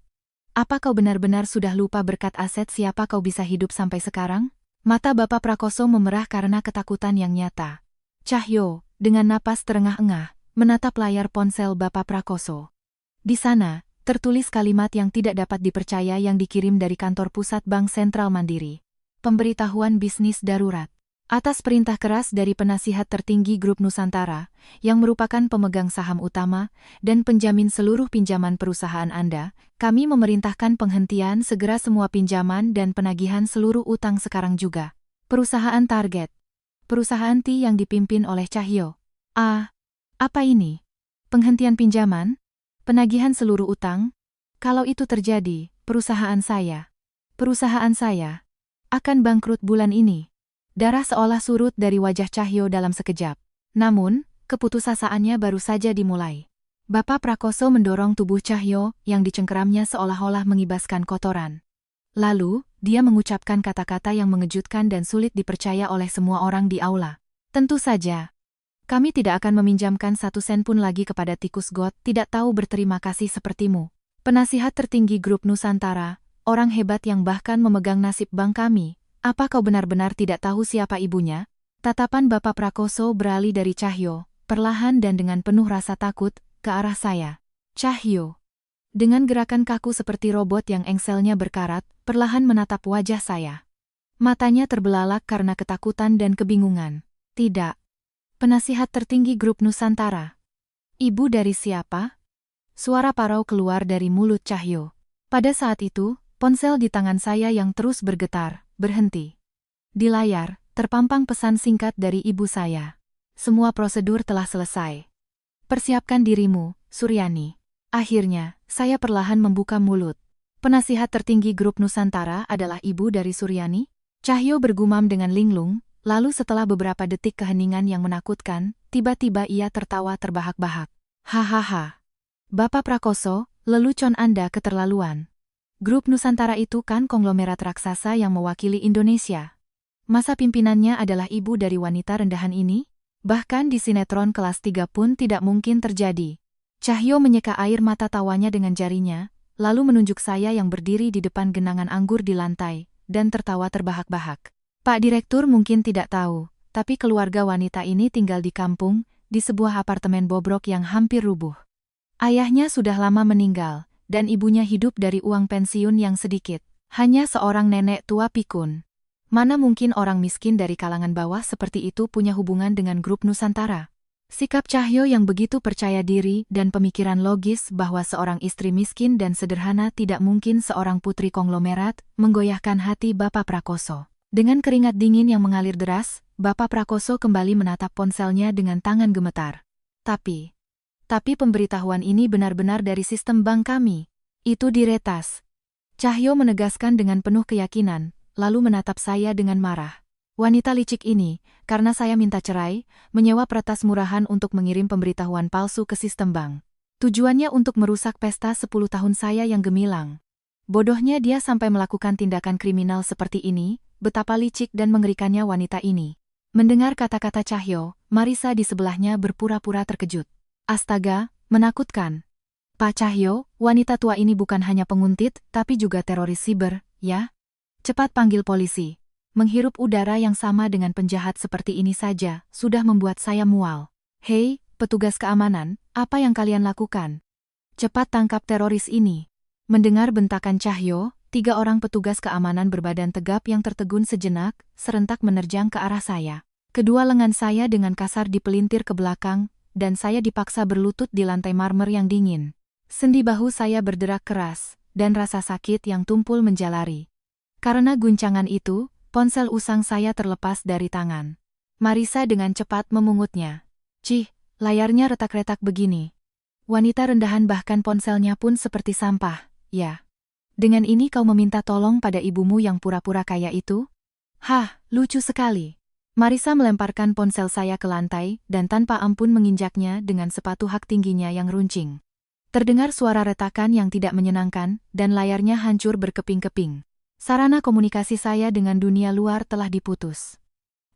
Apa kau benar-benar sudah lupa berkat aset siapa kau bisa hidup sampai sekarang?" Mata Bapak Prakoso memerah karena ketakutan yang nyata. Cahyo, dengan napas terengah-engah, menatap layar ponsel Bapak Prakoso. Di sana, tertulis kalimat yang tidak dapat dipercaya yang dikirim dari kantor pusat Bank Sentral Mandiri. Pemberitahuan bisnis darurat. Atas perintah keras dari penasihat tertinggi Grup Nusantara, yang merupakan pemegang saham utama dan penjamin seluruh pinjaman perusahaan Anda, kami memerintahkan penghentian segera semua pinjaman dan penagihan seluruh utang sekarang juga. Perusahaan target. Perusahaan T yang dipimpin oleh Cahyo. Apa ini? Penghentian pinjaman? Penagihan seluruh utang? Kalau itu terjadi, perusahaan saya akan bangkrut bulan ini. Darah seolah surut dari wajah Cahyo dalam sekejap. Namun, keputusasaannya baru saja dimulai. Bapak Prakoso mendorong tubuh Cahyo yang dicengkeramnya seolah-olah mengibaskan kotoran. Lalu, dia mengucapkan kata-kata yang mengejutkan dan sulit dipercaya oleh semua orang di aula. "Tentu saja. Kami tidak akan meminjamkan 1 sen pun lagi kepada tikus got tidak tahu berterima kasih sepertimu. Penasihat tertinggi Grup Nusantara, orang hebat yang bahkan memegang nasib bank kami. Apa kau benar-benar tidak tahu siapa ibunya?" Tatapan Bapak Prakoso beralih dari Cahyo, perlahan dan dengan penuh rasa takut, ke arah saya. Cahyo, dengan gerakan kaku seperti robot yang engselnya berkarat, perlahan menatap wajah saya. Matanya terbelalak karena ketakutan dan kebingungan. "Tidak. Penasihat tertinggi Grup Nusantara. Ibu dari siapa?" Suara parau keluar dari mulut Cahyo. Pada saat itu, ponsel di tangan saya yang terus bergetar, berhenti. Di layar, terpampang pesan singkat dari ibu saya. "Semua prosedur telah selesai. Persiapkan dirimu, Suryani." Akhirnya, saya perlahan membuka mulut. Penasihat tertinggi Grup Nusantara adalah ibu dari Suryani? Cahyo bergumam dengan linglung, lalu setelah beberapa detik keheningan yang menakutkan, tiba-tiba ia tertawa terbahak-bahak. "Hahaha. Bapak Prakoso, lelucon Anda keterlaluan. Grup Nusantara itu kan konglomerat raksasa yang mewakili Indonesia. Masa pimpinannya adalah ibu dari wanita rendahan ini? Bahkan di sinetron kelas 3 pun tidak mungkin terjadi." Cahyo menyeka air mata tawanya dengan jarinya, lalu menunjuk saya yang berdiri di depan genangan anggur di lantai, dan tertawa terbahak-bahak. "Pak Direktur mungkin tidak tahu, tapi keluarga wanita ini tinggal di kampung, di sebuah apartemen bobrok yang hampir rubuh. Ayahnya sudah lama meninggal, dan ibunya hidup dari uang pensiun yang sedikit. Hanya seorang nenek tua pikun. Mana mungkin orang miskin dari kalangan bawah seperti itu punya hubungan dengan Grup Nusantara?" Sikap Cahyo yang begitu percaya diri dan pemikiran logis bahwa seorang istri miskin dan sederhana tidak mungkin seorang putri konglomerat, menggoyahkan hati Bapak Prakoso. Dengan keringat dingin yang mengalir deras, Bapak Prakoso kembali menatap ponselnya dengan tangan gemetar. Tapi pemberitahuan ini benar-benar dari sistem bank kami. Itu diretas." Cahyo menegaskan dengan penuh keyakinan, lalu menatap saya dengan marah. Wanita licik ini, karena saya minta cerai, menyewa peretas murahan untuk mengirim pemberitahuan palsu ke sistem bank. Tujuannya untuk merusak pesta 10 tahun saya yang gemilang. Bodohnya dia sampai melakukan tindakan kriminal seperti ini, betapa licik dan mengerikannya wanita ini. Mendengar kata-kata Cahyo, Marisa di sebelahnya berpura-pura terkejut. Astaga, menakutkan. Pak Cahyo, wanita tua ini bukan hanya penguntit, tapi juga teroris siber, ya? Cepat panggil polisi. Menghirup udara yang sama dengan penjahat seperti ini saja, sudah membuat saya mual. Hei, petugas keamanan, apa yang kalian lakukan? Cepat tangkap teroris ini. Mendengar bentakan Cahyo, 3 orang petugas keamanan berbadan tegap yang tertegun sejenak, serentak menerjang ke arah saya. Kedua lengan saya dengan kasar dipelintir ke belakang, dan saya dipaksa berlutut di lantai marmer yang dingin. Sendi bahu saya berderak keras, dan rasa sakit yang tumpul menjalari. Karena guncangan itu, ponsel usang saya terlepas dari tangan. Marisa dengan cepat memungutnya. Cih, layarnya retak-retak begini. Wanita rendahan bahkan ponselnya pun seperti sampah, ya. Dengan ini kau meminta tolong pada ibumu yang pura-pura kaya itu? Hah, lucu sekali. Marisa melemparkan ponsel saya ke lantai dan tanpa ampun menginjaknya dengan sepatu hak tingginya yang runcing. Terdengar suara retakan yang tidak menyenangkan dan layarnya hancur berkeping-keping. Sarana komunikasi saya dengan dunia luar telah diputus.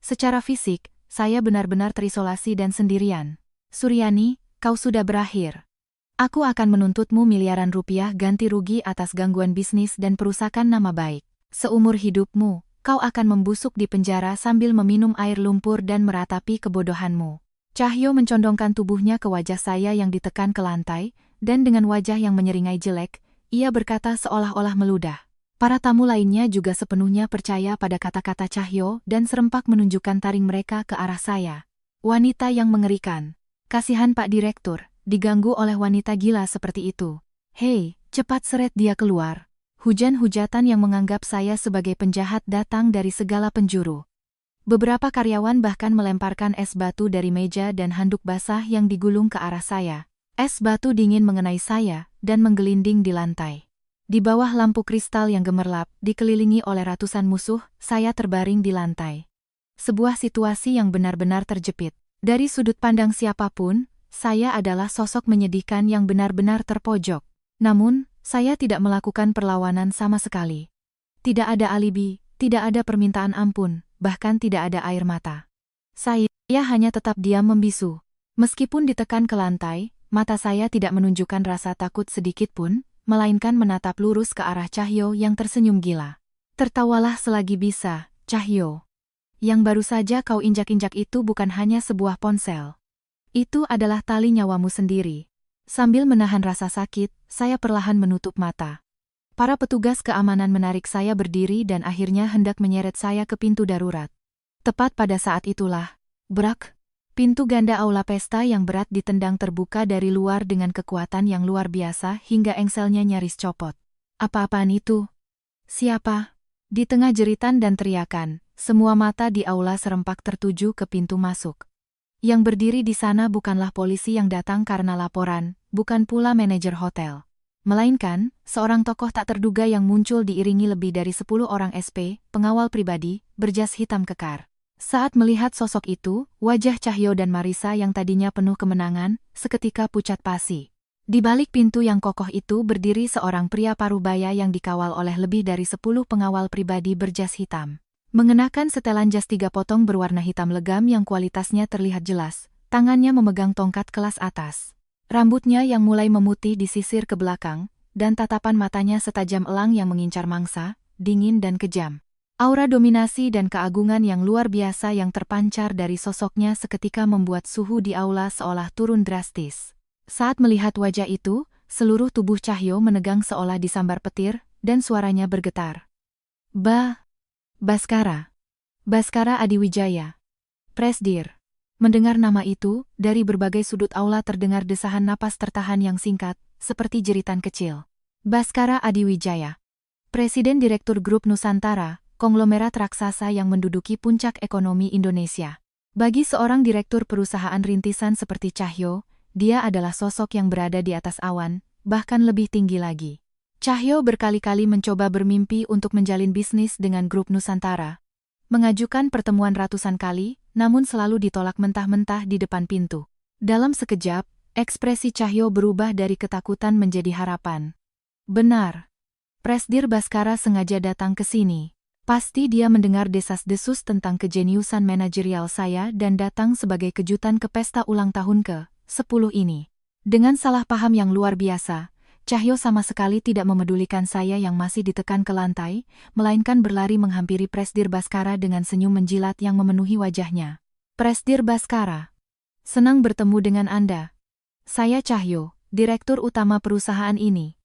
Secara fisik, saya benar-benar terisolasi dan sendirian. Suryani, kau sudah berakhir. Aku akan menuntutmu miliaran rupiah ganti rugi atas gangguan bisnis dan perusakan nama baik. Seumur hidupmu, kau akan membusuk di penjara sambil meminum air lumpur dan meratapi kebodohanmu. Cahyo mencondongkan tubuhnya ke wajah saya yang ditekan ke lantai, dan dengan wajah yang menyeringai jelek, ia berkata seolah-olah meludah. Para tamu lainnya juga sepenuhnya percaya pada kata-kata Cahyo dan serempak menunjukkan taring mereka ke arah saya. Wanita yang mengerikan. Kasihan Pak Direktur, diganggu oleh wanita gila seperti itu. Hei, cepat seret dia keluar. Hujan-hujatan yang menganggap saya sebagai penjahat datang dari segala penjuru. Beberapa karyawan bahkan melemparkan es batu dari meja dan handuk basah yang digulung ke arah saya. Es batu dingin mengenai saya dan menggelinding di lantai. Di bawah lampu kristal yang gemerlap, dikelilingi oleh ratusan musuh, saya terbaring di lantai. Sebuah situasi yang benar-benar terjepit. Dari sudut pandang siapapun, saya adalah sosok menyedihkan yang benar-benar terpojok. Namun, saya tidak melakukan perlawanan sama sekali. Tidak ada alibi, tidak ada permintaan ampun, bahkan tidak ada air mata. Saya hanya tetap diam membisu. Meskipun ditekan ke lantai, mata saya tidak menunjukkan rasa takut sedikit pun, melainkan menatap lurus ke arah Cahyo yang tersenyum gila. Tertawalah selagi bisa, Cahyo. Yang baru saja kau injak-injak itu bukan hanya sebuah ponsel. Itu adalah tali nyawamu sendiri. Sambil menahan rasa sakit, saya perlahan menutup mata. Para petugas keamanan menarik saya berdiri dan akhirnya hendak menyeret saya ke pintu darurat. Tepat pada saat itulah, brak. Pintu ganda aula pesta yang berat ditendang terbuka dari luar dengan kekuatan yang luar biasa hingga engselnya nyaris copot. Apa-apaan itu? Siapa? Di tengah jeritan dan teriakan, semua mata di aula serempak tertuju ke pintu masuk. Yang berdiri di sana bukanlah polisi yang datang karena laporan, bukan pula manajer hotel. Melainkan, seorang tokoh tak terduga yang muncul diiringi lebih dari 10 orang SP, pengawal pribadi, berjas hitam kekar. Saat melihat sosok itu, wajah Cahyo dan Marisa yang tadinya penuh kemenangan, seketika pucat pasi. Di balik pintu yang kokoh itu berdiri seorang pria parubaya yang dikawal oleh lebih dari 10 pengawal pribadi berjas hitam. Mengenakan setelan jas 3 potong berwarna hitam legam yang kualitasnya terlihat jelas, tangannya memegang tongkat kelas atas. Rambutnya yang mulai memutih disisir ke belakang, dan tatapan matanya setajam elang yang mengincar mangsa, dingin dan kejam. Aura dominasi dan keagungan yang luar biasa yang terpancar dari sosoknya seketika membuat suhu di aula seolah turun drastis. Saat melihat wajah itu, seluruh tubuh Cahyo menegang seolah disambar petir, dan suaranya bergetar. Baskara. Baskara Adiwijaya. Presdir. Mendengar nama itu, dari berbagai sudut aula terdengar desahan napas tertahan yang singkat, seperti jeritan kecil. Baskara Adiwijaya. Presiden Direktur Grup Nusantara, konglomerat raksasa yang menduduki puncak ekonomi Indonesia. Bagi seorang direktur perusahaan rintisan seperti Cahyo, dia adalah sosok yang berada di atas awan, bahkan lebih tinggi lagi. Cahyo berkali-kali mencoba bermimpi untuk menjalin bisnis dengan Grup Nusantara. mengajukan pertemuan ratusan kali, namun selalu ditolak mentah-mentah di depan pintu. Dalam sekejap, ekspresi Cahyo berubah dari ketakutan menjadi harapan. Benar. Presdir Baskara sengaja datang ke sini. Pasti dia mendengar desas-desus tentang kejeniusan manajerial saya dan datang sebagai kejutan ke pesta ulang tahun ke-10 ini. Dengan salah paham yang luar biasa, Cahyo sama sekali tidak memedulikan saya yang masih ditekan ke lantai, melainkan berlari menghampiri Presdir Baskara dengan senyum menjilat yang memenuhi wajahnya. Presdir Baskara, senang bertemu dengan Anda. Saya Cahyo, Direktur Utama perusahaan ini.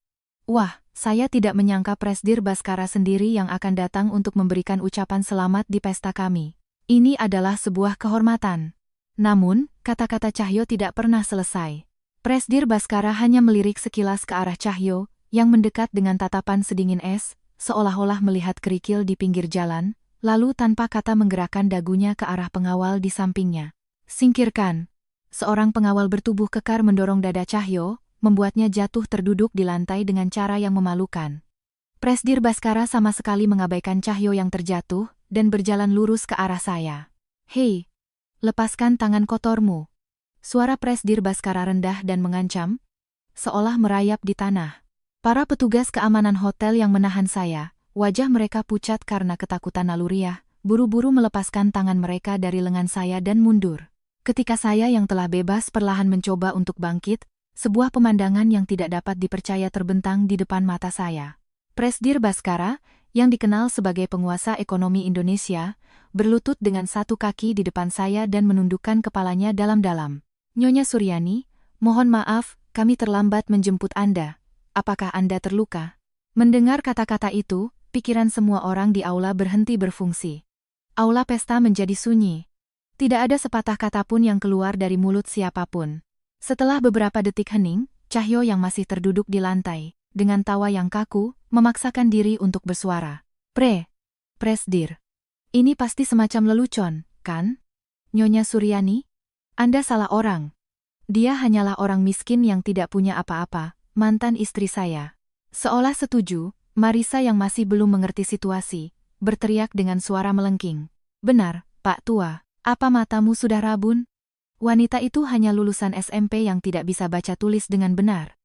Wah, saya tidak menyangka Presdir Baskara sendiri yang akan datang untuk memberikan ucapan selamat di pesta kami. Ini adalah sebuah kehormatan. Namun, kata-kata Cahyo tidak pernah selesai. Presdir Baskara hanya melirik sekilas ke arah Cahyo, yang mendekat dengan tatapan sedingin es, seolah-olah melihat kerikil di pinggir jalan, lalu tanpa kata menggerakkan dagunya ke arah pengawal di sampingnya. Singkirkan. Seorang pengawal bertubuh kekar mendorong dada Cahyo, membuatnya jatuh terduduk di lantai dengan cara yang memalukan. Presdir Baskara sama sekali mengabaikan Cahyo yang terjatuh, dan berjalan lurus ke arah saya. Hei, lepaskan tangan kotormu. Suara Presdir Baskara rendah dan mengancam, seolah merayap di tanah. Para petugas keamanan hotel yang menahan saya, wajah mereka pucat karena ketakutan naluriah, buru-buru melepaskan tangan mereka dari lengan saya dan mundur. Ketika saya yang telah bebas perlahan mencoba untuk bangkit, sebuah pemandangan yang tidak dapat dipercaya terbentang di depan mata saya. Presdir Baskara, yang dikenal sebagai penguasa ekonomi Indonesia, berlutut dengan satu kaki di depan saya dan menundukkan kepalanya dalam-dalam. Nyonya Suryani, mohon maaf, kami terlambat menjemput Anda. Apakah Anda terluka? Mendengar kata-kata itu, pikiran semua orang di aula berhenti berfungsi. Aula pesta menjadi sunyi. Tidak ada sepatah kata pun yang keluar dari mulut siapapun. Setelah beberapa detik hening, Cahyo yang masih terduduk di lantai, dengan tawa yang kaku, memaksakan diri untuk bersuara. Presdir. Ini pasti semacam lelucon, kan? Nyonya Suryani? Anda salah orang. Dia hanyalah orang miskin yang tidak punya apa-apa, mantan istri saya. Seolah setuju, Marisa yang masih belum mengerti situasi, berteriak dengan suara melengking. Benar, Pak Tua, apa matamu sudah rabun? Wanita itu hanya lulusan SMP yang tidak bisa baca tulis dengan benar.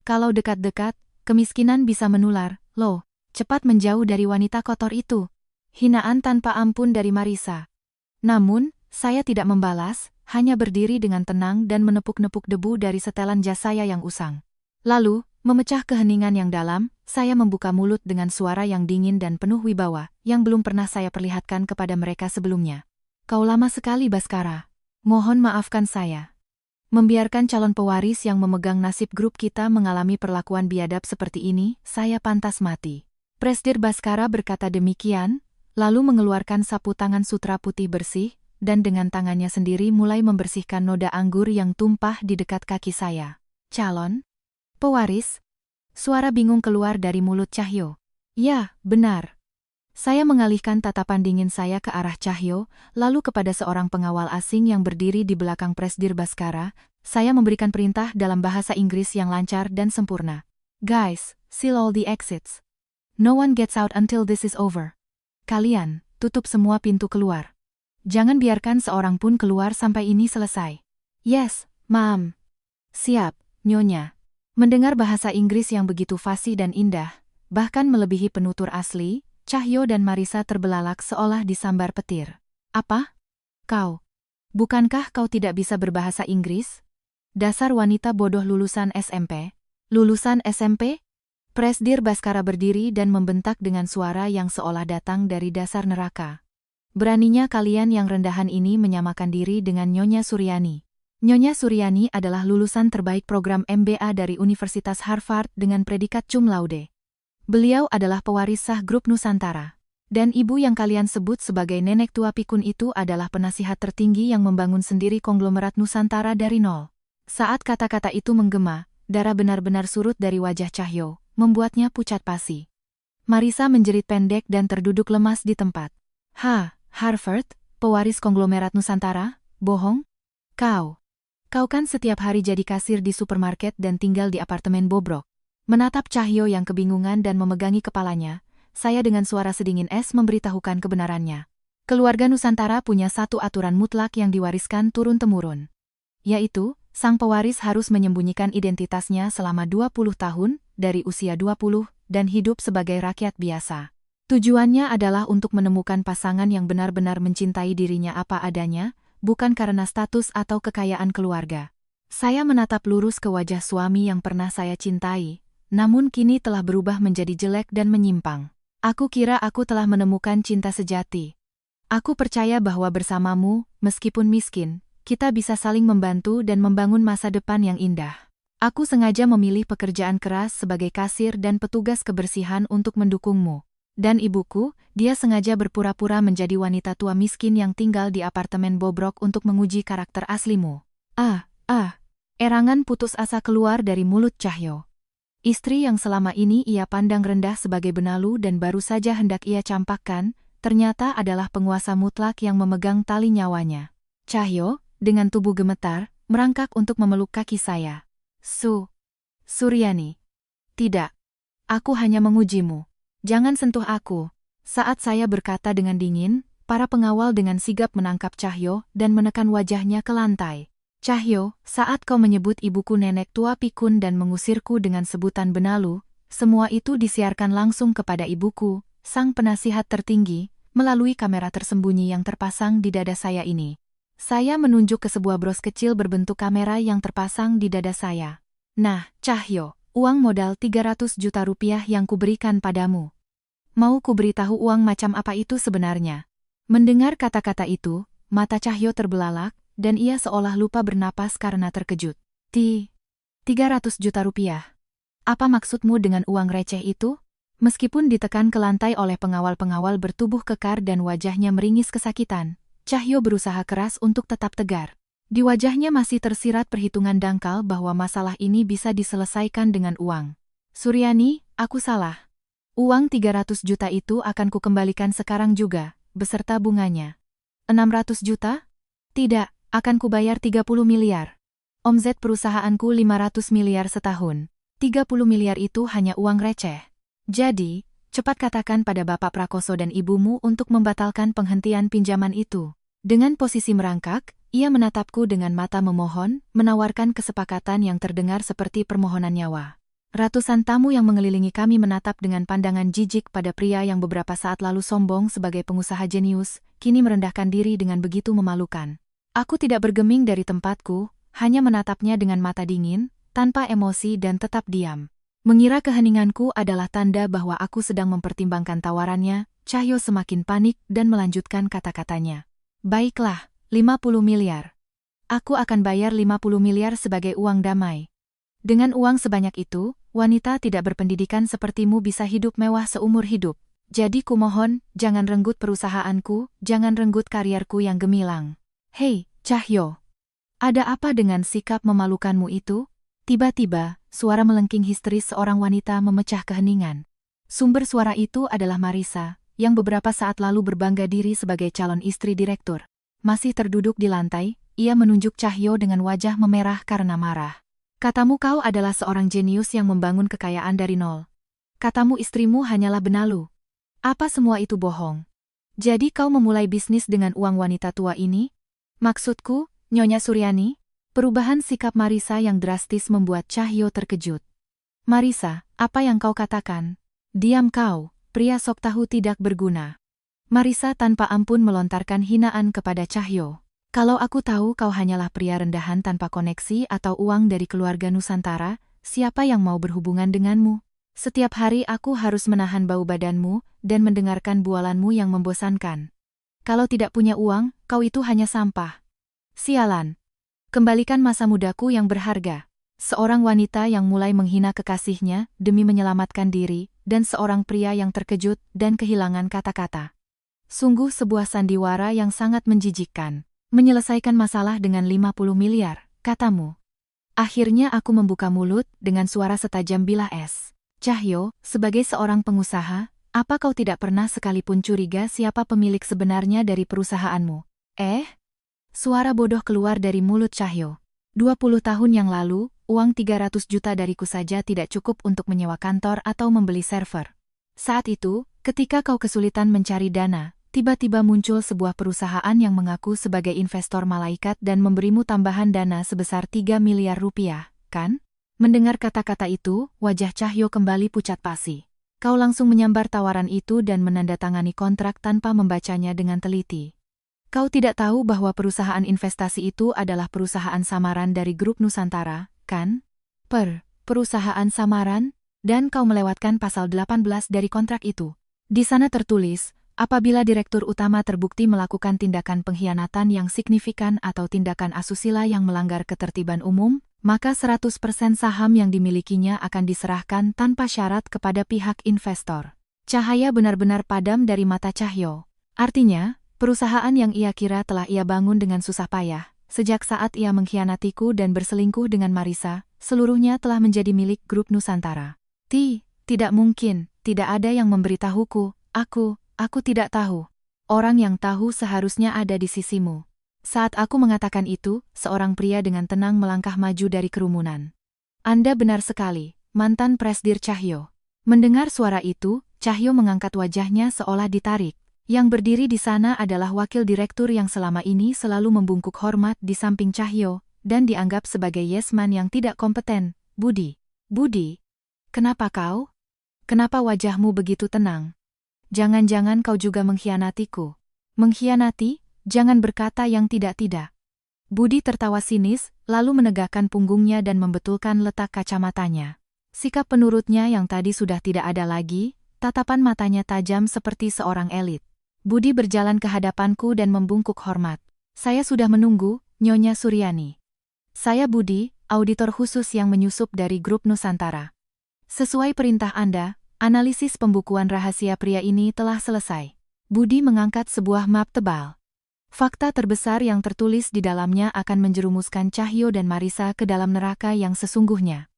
Kalau dekat-dekat, kemiskinan bisa menular. Loh, cepat menjauh dari wanita kotor itu. Hinaan tanpa ampun dari Marisa. Namun, saya tidak membalas, hanya berdiri dengan tenang dan menepuk-nepuk debu dari setelan jas saya yang usang. Lalu, memecah keheningan yang dalam, saya membuka mulut dengan suara yang dingin dan penuh wibawa, yang belum pernah saya perlihatkan kepada mereka sebelumnya. Kau lama sekali Baskara. Mohon maafkan saya. Membiarkan calon pewaris yang memegang nasib grup kita mengalami perlakuan biadab seperti ini, saya pantas mati. Presdir Baskara berkata demikian, lalu mengeluarkan sapu tangan sutra putih bersih, dan dengan tangannya sendiri mulai membersihkan noda anggur yang tumpah di dekat kaki saya. Calon pewaris? Suara bingung keluar dari mulut Cahyo. Ya, benar. Saya mengalihkan tatapan dingin saya ke arah Cahyo, lalu kepada seorang pengawal asing yang berdiri di belakang Presdir Baskara, saya memberikan perintah dalam bahasa Inggris yang lancar dan sempurna. Guys, seal all the exits. No one gets out until this is over. Kalian, tutup semua pintu keluar. Jangan biarkan seorang pun keluar sampai ini selesai. Yes, ma'am. Siap, Nyonya. Mendengar bahasa Inggris yang begitu fasih dan indah, bahkan melebihi penutur asli, Cahyo dan Marisa terbelalak seolah disambar petir. Apa? Kau? Bukankah kau tidak bisa berbahasa Inggris? Dasar wanita bodoh lulusan SMP. Lulusan SMP? Presdir Baskara berdiri dan membentak dengan suara yang seolah datang dari dasar neraka. Beraninya kalian yang rendahan ini menyamakan diri dengan Nyonya Suryani. Nyonya Suryani adalah lulusan terbaik program MBA dari Universitas Harvard dengan predikat cum laude. Beliau adalah pewaris sah grup Nusantara. Dan ibu yang kalian sebut sebagai nenek tua pikun itu adalah penasihat tertinggi yang membangun sendiri konglomerat Nusantara dari nol. Saat kata-kata itu menggema, darah benar-benar surut dari wajah Cahyo, membuatnya pucat pasi. Marisa menjerit pendek dan terduduk lemas di tempat. Harvard, pewaris konglomerat Nusantara, bohong? Kau kan setiap hari jadi kasir di supermarket dan tinggal di apartemen bobrok. Menatap Cahyo yang kebingungan dan memegangi kepalanya, saya dengan suara sedingin es memberitahukan kebenarannya. Keluarga Nusantara punya satu aturan mutlak yang diwariskan turun-temurun. Yaitu, sang pewaris harus menyembunyikan identitasnya selama 20 tahun, dari usia 20, dan hidup sebagai rakyat biasa. Tujuannya adalah untuk menemukan pasangan yang benar-benar mencintai dirinya apa adanya, bukan karena status atau kekayaan keluarga. Saya menatap lurus ke wajah suami yang pernah saya cintai, namun kini telah berubah menjadi jelek dan menyimpang. Aku kira aku telah menemukan cinta sejati. Aku percaya bahwa bersamamu, meskipun miskin, kita bisa saling membantu dan membangun masa depan yang indah. Aku sengaja memilih pekerjaan keras sebagai kasir dan petugas kebersihan untuk mendukungmu. Dan ibuku, dia sengaja berpura-pura menjadi wanita tua miskin yang tinggal di apartemen bobrok untuk menguji karakter aslimu. Erangan putus asa keluar dari mulut Cahyo. Istri yang selama ini ia pandang rendah sebagai benalu dan baru saja hendak ia campakkan, ternyata adalah penguasa mutlak yang memegang tali nyawanya. Cahyo, dengan tubuh gemetar, merangkak untuk memeluk kaki saya. Suryani. Tidak. Aku hanya mengujimu. Jangan sentuh aku. Saat saya berkata dengan dingin, para pengawal dengan sigap menangkap Cahyo dan menekan wajahnya ke lantai. Cahyo, saat kau menyebut ibuku nenek tua pikun dan mengusirku dengan sebutan benalu, semua itu disiarkan langsung kepada ibuku, sang penasihat tertinggi, melalui kamera tersembunyi yang terpasang di dada saya ini. Saya menunjuk ke sebuah bros kecil berbentuk kamera yang terpasang di dada saya. Nah, Cahyo, uang modal 300 juta rupiah yang kuberikan padamu. Mau kuberitahu uang macam apa itu sebenarnya? Mendengar kata-kata itu, mata Cahyo terbelalak, dan ia seolah lupa bernapas karena terkejut. 300 juta rupiah. Apa maksudmu dengan uang receh itu? Meskipun ditekan ke lantai oleh pengawal-pengawal bertubuh kekar dan wajahnya meringis kesakitan, Cahyo berusaha keras untuk tetap tegar. Di wajahnya masih tersirat perhitungan dangkal bahwa masalah ini bisa diselesaikan dengan uang. Suryani, aku salah. Uang 300 juta itu akan kukembalikan sekarang juga, beserta bunganya. 600 juta? Tidak. Akan kubayar 30 miliar. Omzet perusahaanku 500 miliar setahun. 30 miliar itu hanya uang receh. Jadi, cepat katakan pada Bapak Prakoso dan ibumu untuk membatalkan penghentian pinjaman itu. Dengan posisi merangkak, ia menatapku dengan mata memohon, menawarkan kesepakatan yang terdengar seperti permohonan nyawa. Ratusan tamu yang mengelilingi kami menatap dengan pandangan jijik pada pria yang beberapa saat lalu sombong sebagai pengusaha jenius, kini merendahkan diri dengan begitu memalukan. Aku tidak bergeming dari tempatku, hanya menatapnya dengan mata dingin, tanpa emosi dan tetap diam. Mengira keheninganku adalah tanda bahwa aku sedang mempertimbangkan tawarannya, Cahyo semakin panik dan melanjutkan kata-katanya. Baiklah, 50 miliar. Aku akan bayar 50 miliar sebagai uang damai. Dengan uang sebanyak itu, wanita tidak berpendidikan sepertimu bisa hidup mewah seumur hidup. Jadi kumohon, jangan renggut perusahaanku, jangan renggut karierku yang gemilang. Hei, Cahyo. Ada apa dengan sikap memalukanmu itu? Tiba-tiba, suara melengking histeris seorang wanita memecah keheningan. Sumber suara itu adalah Marisa, yang beberapa saat lalu berbangga diri sebagai calon istri direktur. Masih terduduk di lantai, ia menunjuk Cahyo dengan wajah memerah karena marah. Katamu kau adalah seorang jenius yang membangun kekayaan dari nol. Katamu istrimu hanyalah benalu. Apa semua itu bohong? Jadi kau memulai bisnis dengan uang wanita tua ini? Maksudku, Nyonya Suryani? Perubahan sikap Marisa yang drastis membuat Cahyo terkejut. Marisa, apa yang kau katakan? Diam kau, pria sok tahu tidak berguna. Marisa tanpa ampun melontarkan hinaan kepada Cahyo. Kalau aku tahu kau hanyalah pria rendahan tanpa koneksi atau uang dari keluarga Nusantara, siapa yang mau berhubungan denganmu? Setiap hari aku harus menahan bau badanmu dan mendengarkan bualanmu yang membosankan. Kalau tidak punya uang, kau itu hanya sampah. Sialan. Kembalikan masa mudaku yang berharga. Seorang wanita yang mulai menghina kekasihnya demi menyelamatkan diri, dan seorang pria yang terkejut dan kehilangan kata-kata. Sungguh sebuah sandiwara yang sangat menjijikkan. Menyelesaikan masalah dengan 50 miliar, katamu. Akhirnya aku membuka mulut dengan suara setajam bilah es. Cahyo, sebagai seorang pengusaha, apa kau tidak pernah sekalipun curiga siapa pemilik sebenarnya dari perusahaanmu? Suara bodoh keluar dari mulut Cahyo. 20 tahun yang lalu, uang 300 juta dariku saja tidak cukup untuk menyewa kantor atau membeli server. Saat itu, ketika kau kesulitan mencari dana, Tiba-tiba muncul sebuah perusahaan yang mengaku sebagai investor malaikat dan memberimu tambahan dana sebesar 3 miliar rupiah, kan? Mendengar kata-kata itu, wajah Cahyo kembali pucat pasi. Kau langsung menyambar tawaran itu dan menandatangani kontrak tanpa membacanya dengan teliti. Kau tidak tahu bahwa perusahaan investasi itu adalah perusahaan samaran dari Grup Nusantara, kan? Perusahaan samaran? Dan kau melewatkan pasal 18 dari kontrak itu. Di sana tertulis, apabila direktur utama terbukti melakukan tindakan pengkhianatan yang signifikan atau tindakan asusila yang melanggar ketertiban umum, maka 100% saham yang dimilikinya akan diserahkan tanpa syarat kepada pihak investor. Cahaya benar-benar padam dari mata Cahyo. Artinya, perusahaan yang ia kira telah ia bangun dengan susah payah, sejak saat ia mengkhianatiku dan berselingkuh dengan Marisa, seluruhnya telah menjadi milik Grup Nusantara. Tidak mungkin, tidak ada yang memberitahuku, aku tidak tahu. Orang yang tahu seharusnya ada di sisimu. Saat aku mengatakan itu, seorang pria dengan tenang melangkah maju dari kerumunan. Anda benar sekali, mantan Presdir Cahyo. Mendengar suara itu, Cahyo mengangkat wajahnya seolah ditarik. Yang berdiri di sana adalah wakil direktur yang selama ini selalu membungkuk hormat di samping Cahyo, dan dianggap sebagai yesman yang tidak kompeten, Budi. Budi, kenapa kau? Kenapa wajahmu begitu tenang? Jangan-jangan kau juga mengkhianatiku. Mengkhianati? Jangan berkata yang tidak-tidak. Budi tertawa sinis, lalu menegakkan punggungnya dan membetulkan letak kacamatanya. Sikap penurutnya yang tadi sudah tidak ada lagi, tatapan matanya tajam seperti seorang elit. Budi berjalan ke hadapanku dan membungkuk hormat. Saya sudah menunggu, Nyonya Suryani. Saya Budi, auditor khusus yang menyusup dari Grup Nusantara. Sesuai perintah Anda, analisis pembukuan rahasia pria ini telah selesai. Budi mengangkat sebuah map tebal. Fakta terbesar yang tertulis di dalamnya akan menjerumuskan Cahyo dan Marisa ke dalam neraka yang sesungguhnya.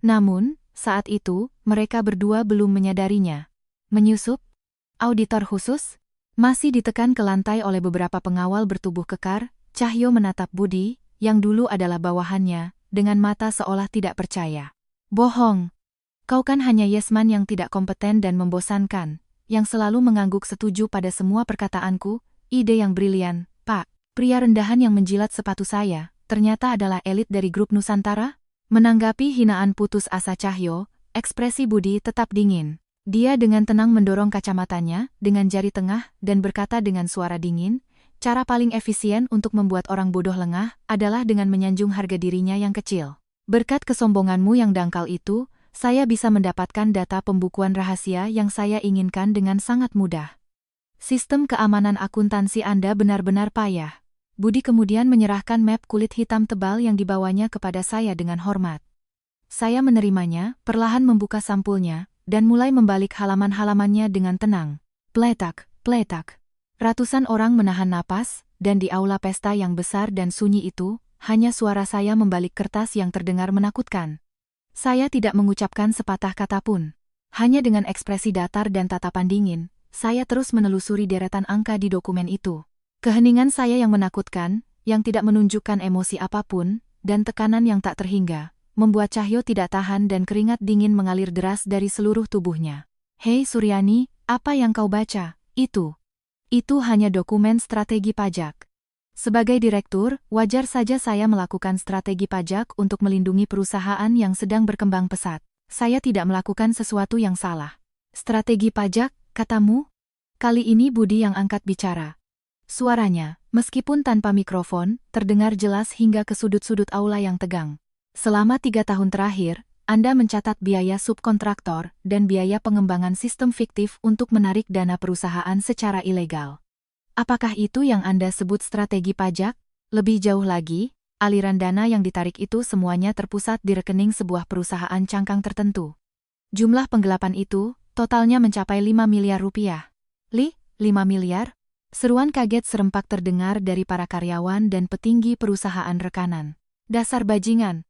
Namun, saat itu, mereka berdua belum menyadarinya. Menyusup? Auditor khusus? Masih ditekan ke lantai oleh beberapa pengawal bertubuh kekar, Cahyo menatap Budi, yang dulu adalah bawahannya, dengan mata seolah tidak percaya. Bohong. Kau kan hanya yesman yang tidak kompeten dan membosankan, yang selalu mengangguk setuju pada semua perkataanku. Ide yang brilian, Pak. Pria rendahan yang menjilat sepatu saya, ternyata adalah elit dari Grup Nusantara? Menanggapi hinaan putus asa Cahyo, ekspresi Budi tetap dingin. Dia dengan tenang mendorong kacamatanya dengan jari tengah dan berkata dengan suara dingin, cara paling efisien untuk membuat orang bodoh lengah adalah dengan menyanjung harga dirinya yang kecil. Berkat kesombonganmu yang dangkal itu, saya bisa mendapatkan data pembukuan rahasia yang saya inginkan dengan sangat mudah. Sistem keamanan akuntansi Anda benar-benar payah. Budi kemudian menyerahkan map kulit hitam tebal yang dibawanya kepada saya dengan hormat. Saya menerimanya, perlahan membuka sampulnya, dan mulai membalik halaman-halamannya dengan tenang. Pletak, pletak. Ratusan orang menahan napas, dan di aula pesta yang besar dan sunyi itu, hanya suara saya membalik kertas yang terdengar menakutkan. Saya tidak mengucapkan sepatah kata pun. Hanya dengan ekspresi datar dan tatapan dingin, saya terus menelusuri deretan angka di dokumen itu. Keheningan saya yang menakutkan, yang tidak menunjukkan emosi apapun, dan tekanan yang tak terhingga, membuat Cahyo tidak tahan dan keringat dingin mengalir deras dari seluruh tubuhnya. Hei Suryani, apa yang kau baca? Itu hanya dokumen strategi pajak. Sebagai direktur, wajar saja saya melakukan strategi pajak untuk melindungi perusahaan yang sedang berkembang pesat. Saya tidak melakukan sesuatu yang salah. Strategi pajak, katamu? Kali ini Budi yang angkat bicara. Suaranya, meskipun tanpa mikrofon, terdengar jelas hingga ke sudut-sudut aula yang tegang. Selama 3 tahun terakhir, Anda mencatat biaya subkontraktor dan biaya pengembangan sistem fiktif untuk menarik dana perusahaan secara ilegal. Apakah itu yang Anda sebut strategi pajak? Lebih jauh lagi, aliran dana yang ditarik itu semuanya terpusat di rekening sebuah perusahaan cangkang tertentu. Jumlah penggelapan itu, totalnya mencapai 5 miliar rupiah. 5 miliar? Seruan kaget serempak terdengar dari para karyawan dan petinggi perusahaan rekanan. Dasar bajingan.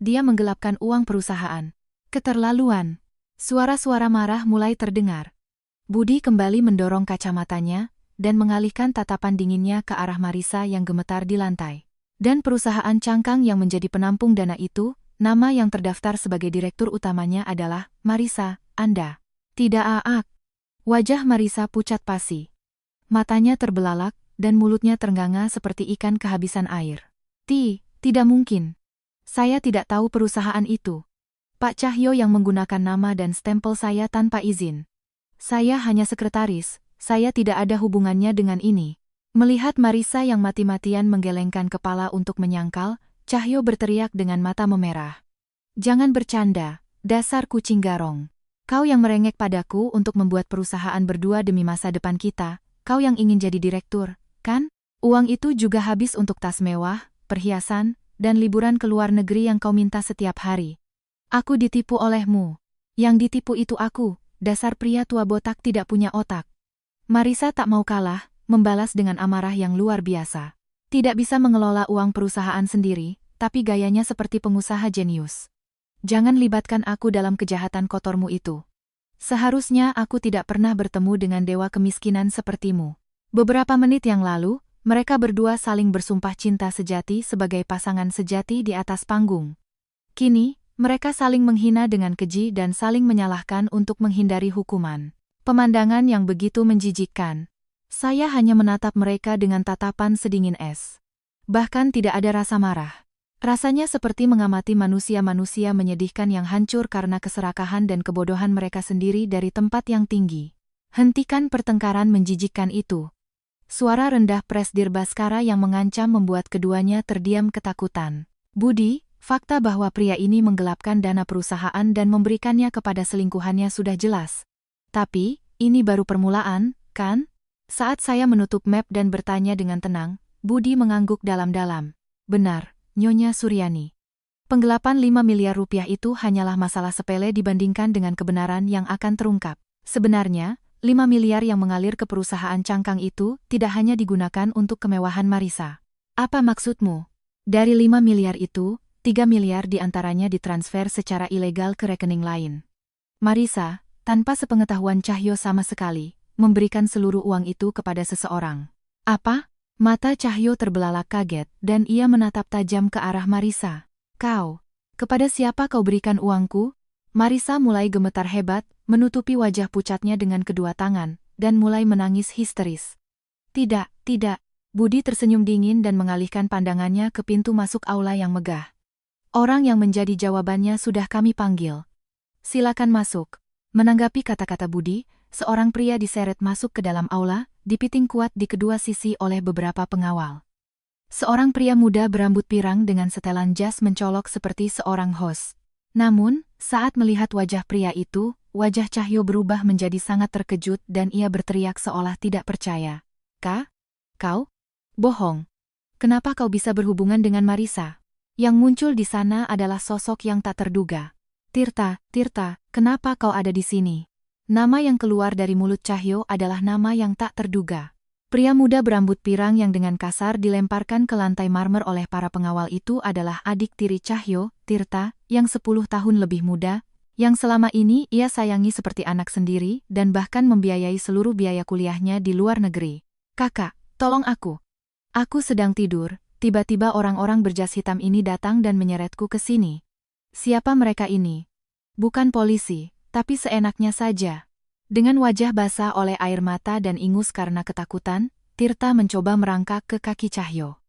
Dia menggelapkan uang perusahaan. Keterlaluan. Suara-suara marah mulai terdengar. Budi kembali mendorong kacamatanya dan mengalihkan tatapan dinginnya ke arah Marisa yang gemetar di lantai. Dan perusahaan cangkang yang menjadi penampung dana itu, nama yang terdaftar sebagai direktur utamanya adalah Marisa, Anda. Tidak. Wajah Marisa pucat pasi. Matanya terbelalak, dan mulutnya ternganga seperti ikan kehabisan air. Tidak mungkin. Saya tidak tahu perusahaan itu. Pak Cahyo yang menggunakan nama dan stempel saya tanpa izin. Saya hanya sekretaris, saya tidak ada hubungannya dengan ini. Melihat Marisa yang mati-matian menggelengkan kepala untuk menyangkal, Cahyo berteriak dengan mata memerah. Jangan bercanda, dasar kucing garong. Kau yang merengek padaku untuk membuat perusahaan berdua demi masa depan kita, kau yang ingin jadi direktur, kan? Uang itu juga habis untuk tas mewah, perhiasan, dan liburan ke luar negeri yang kau minta setiap hari. Aku ditipu olehmu. Yang ditipu itu aku, dasar pria tua botak tidak punya otak. Marisa tak mau kalah, membalas dengan amarah yang luar biasa. Tidak bisa mengelola uang perusahaan sendiri, tapi gayanya seperti pengusaha jenius. Jangan libatkan aku dalam kejahatan kotormu itu. Seharusnya aku tidak pernah bertemu dengan dewa kemiskinan sepertimu. Beberapa menit yang lalu, mereka berdua saling bersumpah cinta sejati sebagai pasangan sejati di atas panggung. Kini, mereka saling menghina dengan keji dan saling menyalahkan untuk menghindari hukuman. Pemandangan yang begitu menjijikkan. Saya hanya menatap mereka dengan tatapan sedingin es. Bahkan tidak ada rasa marah. Rasanya seperti mengamati manusia-manusia menyedihkan yang hancur karena keserakahan dan kebodohan mereka sendiri dari tempat yang tinggi. Hentikan pertengkaran menjijikkan itu. Suara rendah Presdir Baskara yang mengancam membuat keduanya terdiam ketakutan. Budi, fakta bahwa pria ini menggelapkan dana perusahaan dan memberikannya kepada selingkuhannya sudah jelas. Tapi, ini baru permulaan, kan? Saat saya menutup map dan bertanya dengan tenang, Budi mengangguk dalam-dalam. Benar, Nyonya Suryani. Penggelapan 5 miliar rupiah itu hanyalah masalah sepele dibandingkan dengan kebenaran yang akan terungkap. Sebenarnya, 5 miliar yang mengalir ke perusahaan cangkang itu tidak hanya digunakan untuk kemewahan Marisa. Apa maksudmu? Dari 5 miliar itu, 3 miliar diantaranya ditransfer secara ilegal ke rekening lain. Marisa, tanpa sepengetahuan Cahyo sama sekali, memberikan seluruh uang itu kepada seseorang. Apa? Mata Cahyo terbelalak kaget dan ia menatap tajam ke arah Marisa. Kau, kepada siapa kau berikan uangku? Marisa mulai gemetar hebat, menutupi wajah pucatnya dengan kedua tangan, dan mulai menangis histeris. Tidak. Budi tersenyum dingin dan mengalihkan pandangannya ke pintu masuk aula yang megah. Orang yang menjadi jawabannya sudah kami panggil. Silakan masuk. Menanggapi kata-kata Budi, seorang pria diseret masuk ke dalam aula, dipiting kuat di kedua sisi oleh beberapa pengawal. Seorang pria muda berambut pirang dengan setelan jas mencolok seperti seorang host. Namun, saat melihat wajah pria itu, wajah Cahyo berubah menjadi sangat terkejut dan ia berteriak seolah tidak percaya. Kau? Bohong. Kenapa kau bisa berhubungan dengan Marisa? Yang muncul di sana adalah sosok yang tak terduga. Tirta, kenapa kau ada di sini? Nama yang keluar dari mulut Cahyo adalah nama yang tak terduga. Pria muda berambut pirang yang dengan kasar dilemparkan ke lantai marmer oleh para pengawal itu adalah adik tiri Cahyo, Tirta, yang 10 tahun lebih muda, yang selama ini ia sayangi seperti anak sendiri dan bahkan membiayai seluruh biaya kuliahnya di luar negeri. Kakak, tolong aku. Aku sedang tidur, tiba-tiba orang-orang berjas hitam ini datang dan menyeretku ke sini. Siapa mereka ini? Bukan polisi. Tapi seenaknya saja. Dengan wajah basah oleh air mata dan ingus karena ketakutan, Tirta mencoba merangkak ke kaki Cahyo.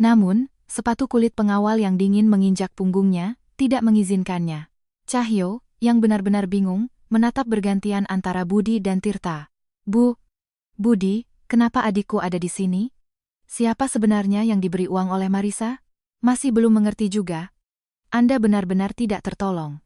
Namun, sepatu kulit pengawal yang dingin menginjak punggungnya, tidak mengizinkannya. Cahyo, yang benar-benar bingung, menatap bergantian antara Budi dan Tirta. Budi, kenapa adikku ada di sini? Siapa sebenarnya yang diberi uang oleh Marisa? Masih belum mengerti juga. Anda benar-benar tidak tertolong.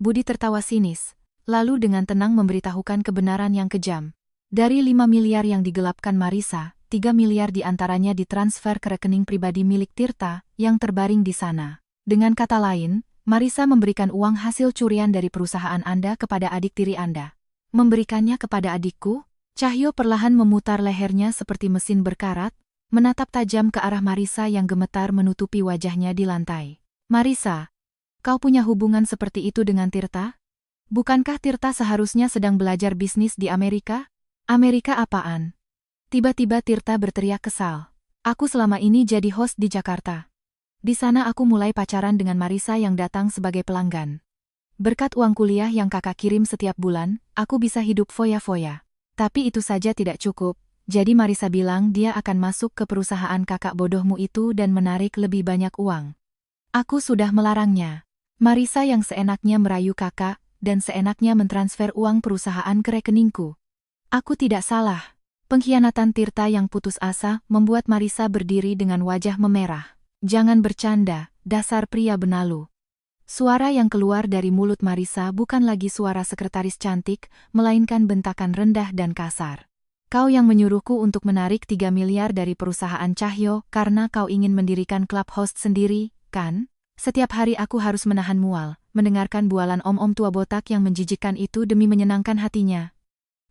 Budi tertawa sinis. Lalu dengan tenang memberitahukan kebenaran yang kejam. Dari 5 miliar yang digelapkan Marisa, 3 miliar diantaranya ditransfer ke rekening pribadi milik Tirta, yang terbaring di sana. Dengan kata lain, Marisa memberikan uang hasil curian dari perusahaan Anda kepada adik tiri Anda. Memberikannya kepada adikku? Cahyo perlahan memutar lehernya seperti mesin berkarat, menatap tajam ke arah Marisa yang gemetar menutupi wajahnya di lantai. Marisa, kau punya hubungan seperti itu dengan Tirta? Bukankah Tirta seharusnya sedang belajar bisnis di Amerika? Amerika apaan? Tiba-tiba Tirta berteriak kesal. Aku selama ini jadi host di Jakarta. Di sana aku mulai pacaran dengan Marisa yang datang sebagai pelanggan. Berkat uang kuliah yang kakak kirim setiap bulan, aku bisa hidup foya-foya. Tapi itu saja tidak cukup. Jadi Marisa bilang dia akan masuk ke perusahaan kakak bodohmu itu dan menarik lebih banyak uang. Aku sudah melarangnya. Marisa yang seenaknya merayu kakak, dan seenaknya mentransfer uang perusahaan ke rekeningku. Aku tidak salah. Pengkhianatan Tirta yang putus asa membuat Marisa berdiri dengan wajah memerah. Jangan bercanda, dasar pria benalu. Suara yang keluar dari mulut Marisa bukan lagi suara sekretaris cantik, melainkan bentakan rendah dan kasar. Kau yang menyuruhku untuk menarik 3 miliar dari perusahaan Cahyo karena kau ingin mendirikan klub host sendiri, kan? Setiap hari aku harus menahan mual, mendengarkan bualan om-om tua botak yang menjijikkan itu demi menyenangkan hatinya.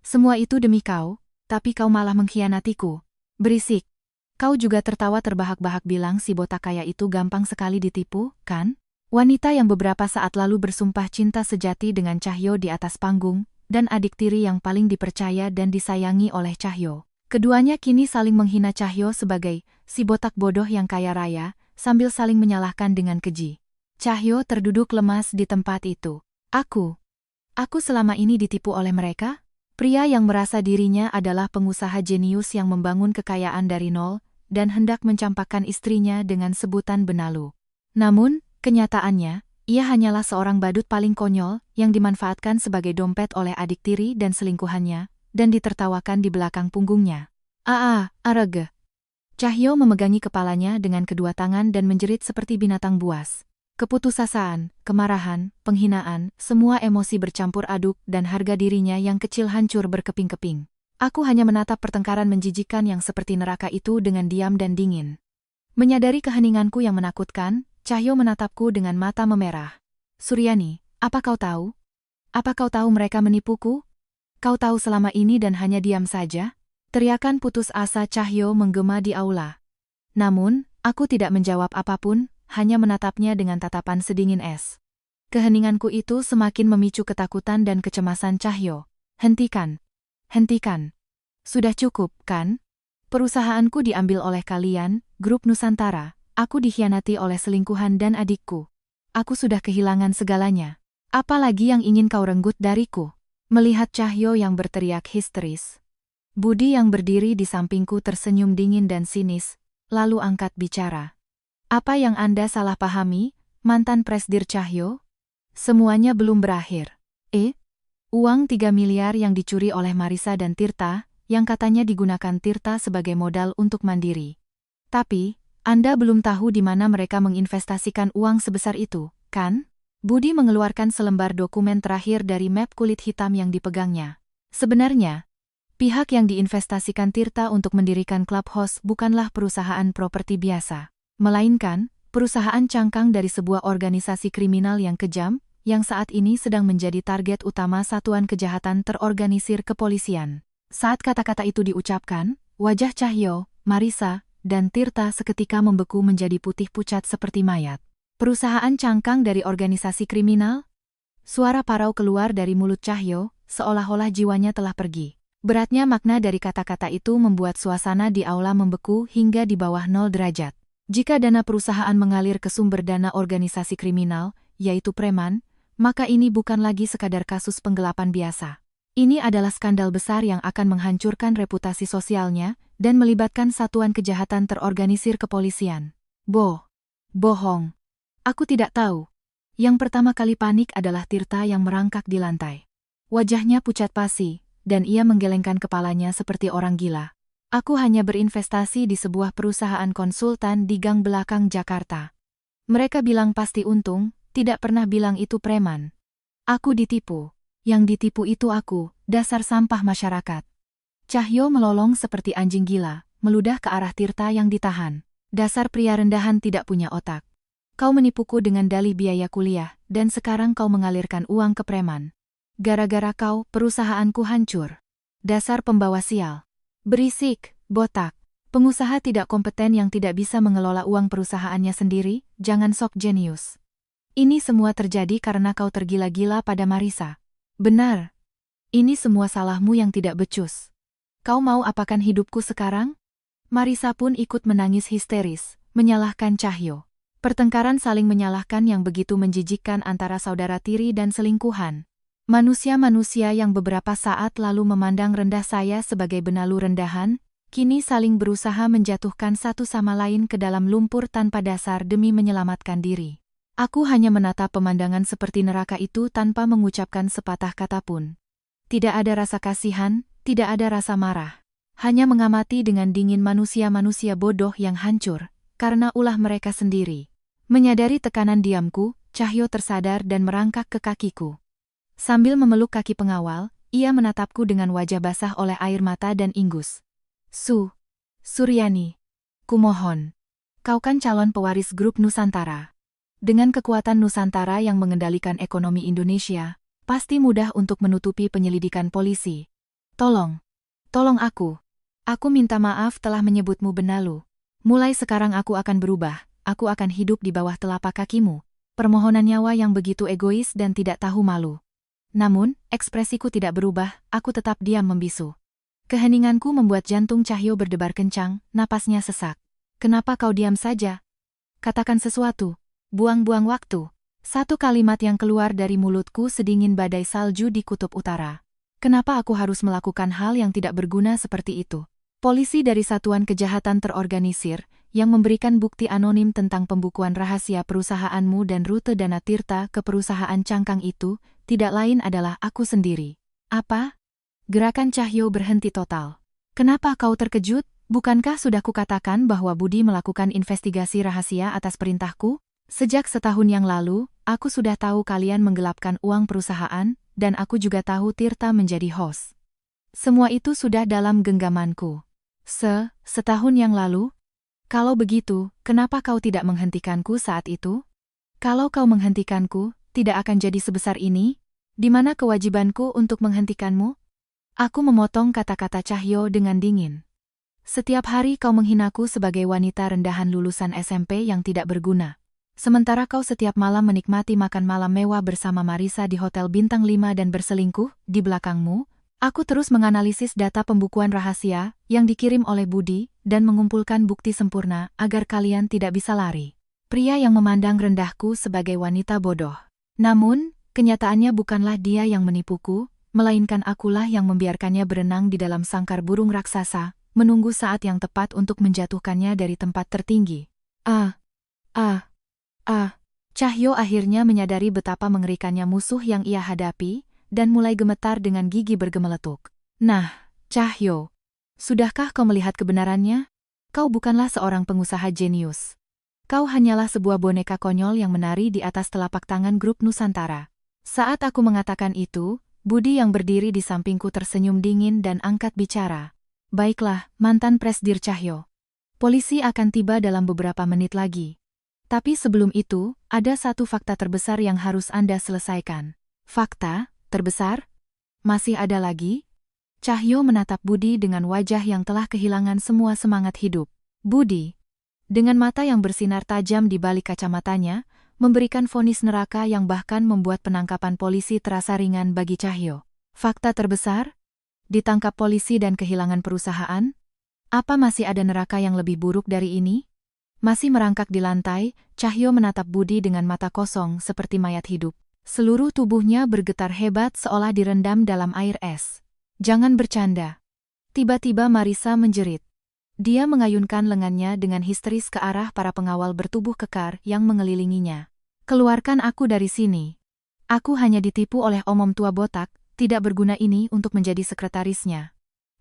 Semua itu demi kau, tapi kau malah mengkhianatiku. Berisik. Kau juga tertawa terbahak-bahak bilang si botak kaya itu gampang sekali ditipu, kan? Wanita yang beberapa saat lalu bersumpah cinta sejati dengan Cahyo di atas panggung, dan adik tiri yang paling dipercaya dan disayangi oleh Cahyo. Keduanya kini saling menghina Cahyo sebagai si botak bodoh yang kaya raya, sambil saling menyalahkan dengan keji. Cahyo terduduk lemas di tempat itu. Aku selama ini ditipu oleh mereka? Pria yang merasa dirinya adalah pengusaha jenius yang membangun kekayaan dari nol, dan hendak mencampakkan istrinya dengan sebutan benalu. Namun, kenyataannya, ia hanyalah seorang badut paling konyol yang dimanfaatkan sebagai dompet oleh adik tiri dan selingkuhannya, dan ditertawakan di belakang punggungnya. Arege. Cahyo memegangi kepalanya dengan kedua tangan dan menjerit seperti binatang buas. Keputusasaan, kemarahan, penghinaan, semua emosi bercampur aduk dan harga dirinya yang kecil hancur berkeping-keping. Aku hanya menatap pertengkaran menjijikan yang seperti neraka itu dengan diam dan dingin. Menyadari keheninganku yang menakutkan, Cahyo menatapku dengan mata memerah. Suryani, apa kau tahu? Apa kau tahu mereka menipuku? Kau tahu selama ini dan hanya diam saja? Teriakan putus asa Cahyo menggema di aula. Namun, aku tidak menjawab apapun, hanya menatapnya dengan tatapan sedingin es. Keheninganku itu semakin memicu ketakutan dan kecemasan Cahyo. Hentikan. Sudah cukup, kan? Perusahaanku diambil oleh kalian, grup Nusantara. Aku dikhianati oleh selingkuhan dan adikku. Aku sudah kehilangan segalanya. Apalagi yang ingin kau renggut dariku? Melihat Cahyo yang berteriak histeris, Budi yang berdiri di sampingku tersenyum dingin dan sinis, lalu angkat bicara. Apa yang Anda salah pahami, mantan Presdir Cahyo? Semuanya belum berakhir. Uang 3 miliar yang dicuri oleh Marisa dan Tirta, yang katanya digunakan Tirta sebagai modal untuk mandiri. Tapi, Anda belum tahu di mana mereka menginvestasikan uang sebesar itu, kan? Budi mengeluarkan selembar dokumen terakhir dari map kulit hitam yang dipegangnya. Sebenarnya, pihak yang diinvestasikan Tirta untuk mendirikan Clubhouse bukanlah perusahaan properti biasa, melainkan perusahaan cangkang dari sebuah organisasi kriminal yang kejam, yang saat ini sedang menjadi target utama Satuan Kejahatan Terorganisir Kepolisian. Saat kata-kata itu diucapkan, wajah Cahyo, Marisa, dan Tirta seketika membeku menjadi putih pucat seperti mayat. Perusahaan cangkang dari organisasi kriminal? Suara parau keluar dari mulut Cahyo, seolah-olah jiwanya telah pergi. Beratnya makna dari kata-kata itu membuat suasana di aula membeku hingga di bawah 0 derajat. Jika dana perusahaan mengalir ke sumber dana organisasi kriminal, yaitu preman, maka ini bukan lagi sekadar kasus penggelapan biasa. Ini adalah skandal besar yang akan menghancurkan reputasi sosialnya dan melibatkan Satuan Kejahatan Terorganisir Kepolisian. Bohong. Aku tidak tahu. Yang pertama kali panik adalah Tirta yang merangkak di lantai. Wajahnya pucat pasi, dan ia menggelengkan kepalanya seperti orang gila. Aku hanya berinvestasi di sebuah perusahaan konsultan di gang belakang Jakarta. Mereka bilang pasti untung, tidak pernah bilang itu preman. Aku ditipu. Yang ditipu itu aku, dasar sampah masyarakat. Cahyo melolong seperti anjing gila, meludah ke arah Tirta yang ditahan. Dasar pria rendahan tidak punya otak. Kau menipuku dengan dalih biaya kuliah, dan sekarang kau mengalirkan uang ke preman. Gara-gara kau, perusahaanku hancur. Dasar pembawa sial. Berisik, botak. Pengusaha tidak kompeten yang tidak bisa mengelola uang perusahaannya sendiri, jangan sok jenius. Ini semua terjadi karena kau tergila-gila pada Marisa. Benar. Ini semua salahmu yang tidak becus. Kau mau apakan hidupku sekarang? Marisa pun ikut menangis histeris, menyalahkan Cahyo. Pertengkaran saling menyalahkan yang begitu menjijikkan antara saudara tiri dan selingkuhan. Manusia-manusia yang beberapa saat lalu memandang rendah saya sebagai benalu rendahan, kini saling berusaha menjatuhkan satu sama lain ke dalam lumpur tanpa dasar demi menyelamatkan diri. Aku hanya menatap pemandangan seperti neraka itu tanpa mengucapkan sepatah kata pun. Tidak ada rasa kasihan, tidak ada rasa marah. Hanya mengamati dengan dingin manusia-manusia bodoh yang hancur, karena ulah mereka sendiri. Menyadari tekanan diamku, Cahyo tersadar dan merangkak ke kakiku. Sambil memeluk kaki pengawal, ia menatapku dengan wajah basah oleh air mata dan ingus. Suryani, kumohon. Kau kan calon pewaris grup Nusantara. Dengan kekuatan Nusantara yang mengendalikan ekonomi Indonesia, pasti mudah untuk menutupi penyelidikan polisi. Tolong aku. Aku minta maaf telah menyebutmu benalu. Mulai sekarang aku akan berubah, aku akan hidup di bawah telapak kakimu. Permohonan nyawa yang begitu egois dan tidak tahu malu. Namun, ekspresiku tidak berubah, aku tetap diam membisu. Keheninganku membuat jantung Cahyo berdebar kencang, napasnya sesak. Kenapa kau diam saja? Katakan sesuatu. Buang-buang waktu. Satu kalimat yang keluar dari mulutku sedingin badai salju di kutub utara. Kenapa aku harus melakukan hal yang tidak berguna seperti itu? Polisi dari Satuan Kejahatan Terorganisir, yang memberikan bukti anonim tentang pembukuan rahasia perusahaanmu dan rute dana tirta ke perusahaan cangkang itu, tidak lain adalah aku sendiri. Apa? Gerakan Cahyo berhenti total. Kenapa kau terkejut? Bukankah sudah kukatakan bahwa Budi melakukan investigasi rahasia atas perintahku? Sejak setahun yang lalu, aku sudah tahu kalian menggelapkan uang perusahaan, dan aku juga tahu Tirta menjadi host. Semua itu sudah dalam genggamanku. Setahun yang lalu? Kalau begitu, kenapa kau tidak menghentikanku saat itu? Kalau kau menghentikanku, tidak akan jadi sebesar ini? Di mana kewajibanku untuk menghentikanmu? Aku memotong kata-kata Cahyo dengan dingin. Setiap hari kau menghinaku sebagai wanita rendahan lulusan SMP yang tidak berguna. Sementara kau setiap malam menikmati makan malam mewah bersama Marisa di Hotel Bintang 5 dan berselingkuh di belakangmu, aku terus menganalisis data pembukuan rahasia yang dikirim oleh Budi dan mengumpulkan bukti sempurna agar kalian tidak bisa lari. Pria yang memandang rendahku sebagai wanita bodoh. Namun, kenyataannya bukanlah dia yang menipuku, melainkan akulah yang membiarkannya berenang di dalam sangkar burung raksasa, menunggu saat yang tepat untuk menjatuhkannya dari tempat tertinggi. Cahyo akhirnya menyadari betapa mengerikannya musuh yang ia hadapi, dan mulai gemetar dengan gigi bergemeletuk. Nah, Cahyo, sudahkah kau melihat kebenarannya? Kau bukanlah seorang pengusaha jenius. Kau hanyalah sebuah boneka konyol yang menari di atas telapak tangan grup Nusantara. Saat aku mengatakan itu, Budi yang berdiri di sampingku tersenyum dingin dan angkat bicara. Baiklah, mantan Presdir Cahyo. Polisi akan tiba dalam beberapa menit lagi. Tapi sebelum itu, ada satu fakta terbesar yang harus Anda selesaikan. Fakta terbesar? Masih ada lagi? Cahyo menatap Budi dengan wajah yang telah kehilangan semua semangat hidup. Budi, dengan mata yang bersinar tajam di balik kacamatanya, memberikan vonis neraka yang bahkan membuat penangkapan polisi terasa ringan bagi Cahyo. Fakta terbesar? Ditangkap polisi dan kehilangan perusahaan? Apa masih ada neraka yang lebih buruk dari ini? Masih merangkak di lantai, Cahyo menatap Budi dengan mata kosong seperti mayat hidup. Seluruh tubuhnya bergetar hebat seolah direndam dalam air es. Jangan bercanda. Tiba-tiba Marisa menjerit. Dia mengayunkan lengannya dengan histeris ke arah para pengawal bertubuh kekar yang mengelilinginya. Keluarkan aku dari sini. Aku hanya ditipu oleh omom tua botak, tidak berguna ini untuk menjadi sekretarisnya.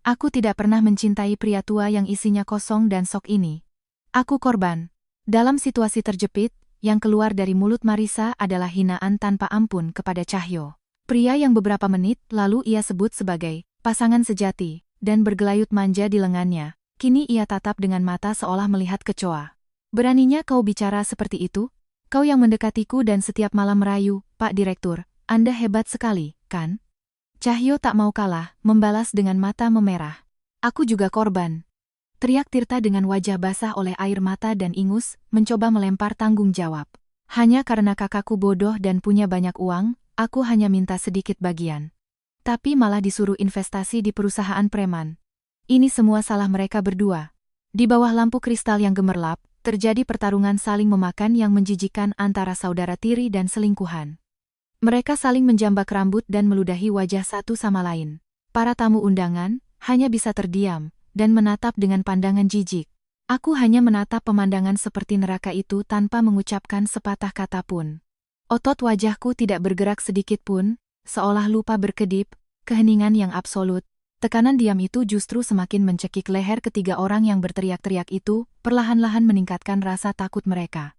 Aku tidak pernah mencintai pria tua yang isinya kosong dan sok ini. Aku korban. Dalam situasi terjepit, yang keluar dari mulut Marisa adalah hinaan tanpa ampun kepada Cahyo. Pria yang beberapa menit lalu ia sebut sebagai pasangan sejati, dan bergelayut manja di lengannya. Kini ia tatap dengan mata seolah melihat kecoa. Beraninya kau bicara seperti itu? Kau yang mendekatiku dan setiap malam merayu, Pak Direktur, Anda hebat sekali, kan? Cahyo tak mau kalah, membalas dengan mata memerah. Aku juga korban. Teriak Tirta dengan wajah basah oleh air mata dan ingus, mencoba melempar tanggung jawab. Hanya karena kakakku bodoh dan punya banyak uang, aku hanya minta sedikit bagian. Tapi malah disuruh investasi di perusahaan preman. Ini semua salah mereka berdua. Di bawah lampu kristal yang gemerlap, terjadi pertarungan saling memakan yang menjijikan antara saudara tiri dan selingkuhan. Mereka saling menjambak rambut dan meludahi wajah satu sama lain. Para tamu undangan hanya bisa terdiam, dan menatap dengan pandangan jijik. Aku hanya menatap pemandangan seperti neraka itu tanpa mengucapkan sepatah kata pun. Otot wajahku tidak bergerak sedikit pun, seolah lupa berkedip, keheningan yang absolut. Tekanan diam itu justru semakin mencekik leher ketiga orang yang berteriak-teriak itu, perlahan-lahan meningkatkan rasa takut mereka.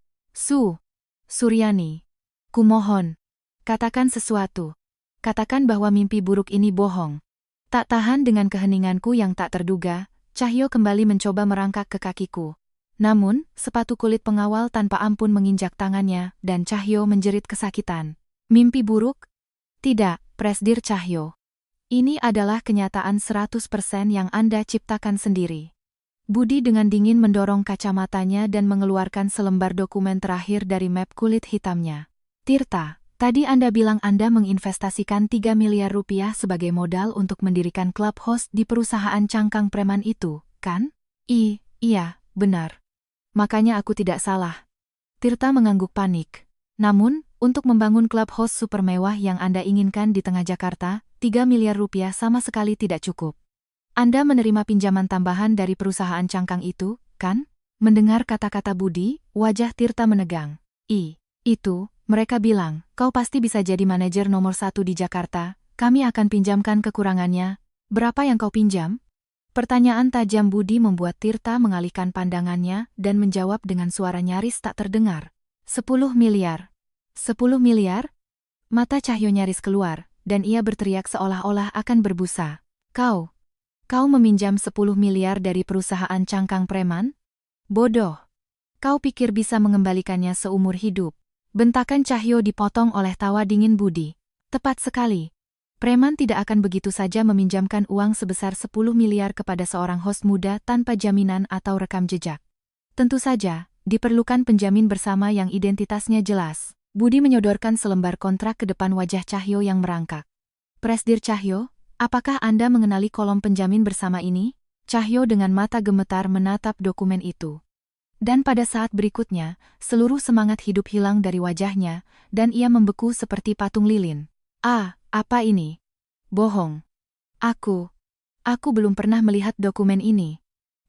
Suryani, kumohon, katakan sesuatu. Katakan bahwa mimpi buruk ini bohong. Tak tahan dengan keheninganku yang tak terduga, Cahyo kembali mencoba merangkak ke kakiku. Namun, sepatu kulit pengawal tanpa ampun menginjak tangannya, dan Cahyo menjerit kesakitan. Mimpi buruk? Tidak, Presdir Cahyo. Ini adalah kenyataan 100% yang Anda ciptakan sendiri. Budi dengan dingin mendorong kacamatanya dan mengeluarkan selembar dokumen terakhir dari map kulit hitamnya. Tirta, tadi Anda bilang Anda menginvestasikan 3 miliar rupiah sebagai modal untuk mendirikan klub host di perusahaan cangkang preman itu, kan? Iya, benar. Makanya aku tidak salah. Tirta mengangguk panik. Namun, untuk membangun klub host super mewah yang Anda inginkan di tengah Jakarta, 3 miliar rupiah sama sekali tidak cukup. Anda menerima pinjaman tambahan dari perusahaan cangkang itu, kan? Mendengar kata-kata Budi, wajah Tirta menegang. Itu, mereka bilang, kau pasti bisa jadi manajer nomor 1 di Jakarta, kami akan pinjamkan kekurangannya. Berapa yang kau pinjam? Pertanyaan tajam Budi membuat Tirta mengalihkan pandangannya dan menjawab dengan suara nyaris tak terdengar. 10 miliar. 10 miliar? Mata Cahyo nyaris keluar, dan ia berteriak seolah-olah akan berbusa. Kau meminjam 10 miliar dari perusahaan cangkang preman? Bodoh. Kau pikir bisa mengembalikannya seumur hidup? Bentakan Cahyo dipotong oleh tawa dingin Budi. Tepat sekali. Preman tidak akan begitu saja meminjamkan uang sebesar 10 miliar kepada seorang host muda tanpa jaminan atau rekam jejak. Tentu saja, diperlukan penjamin bersama yang identitasnya jelas. Budi menyodorkan selembar kontrak ke depan wajah Cahyo yang merangkak. Presdir Cahyo, apakah Anda mengenali kolom penjamin bersama ini? Cahyo dengan mata gemetar menatap dokumen itu. Dan pada saat berikutnya, seluruh semangat hidup hilang dari wajahnya, dan ia membeku seperti patung lilin. Apa ini? Bohong. Aku belum pernah melihat dokumen ini.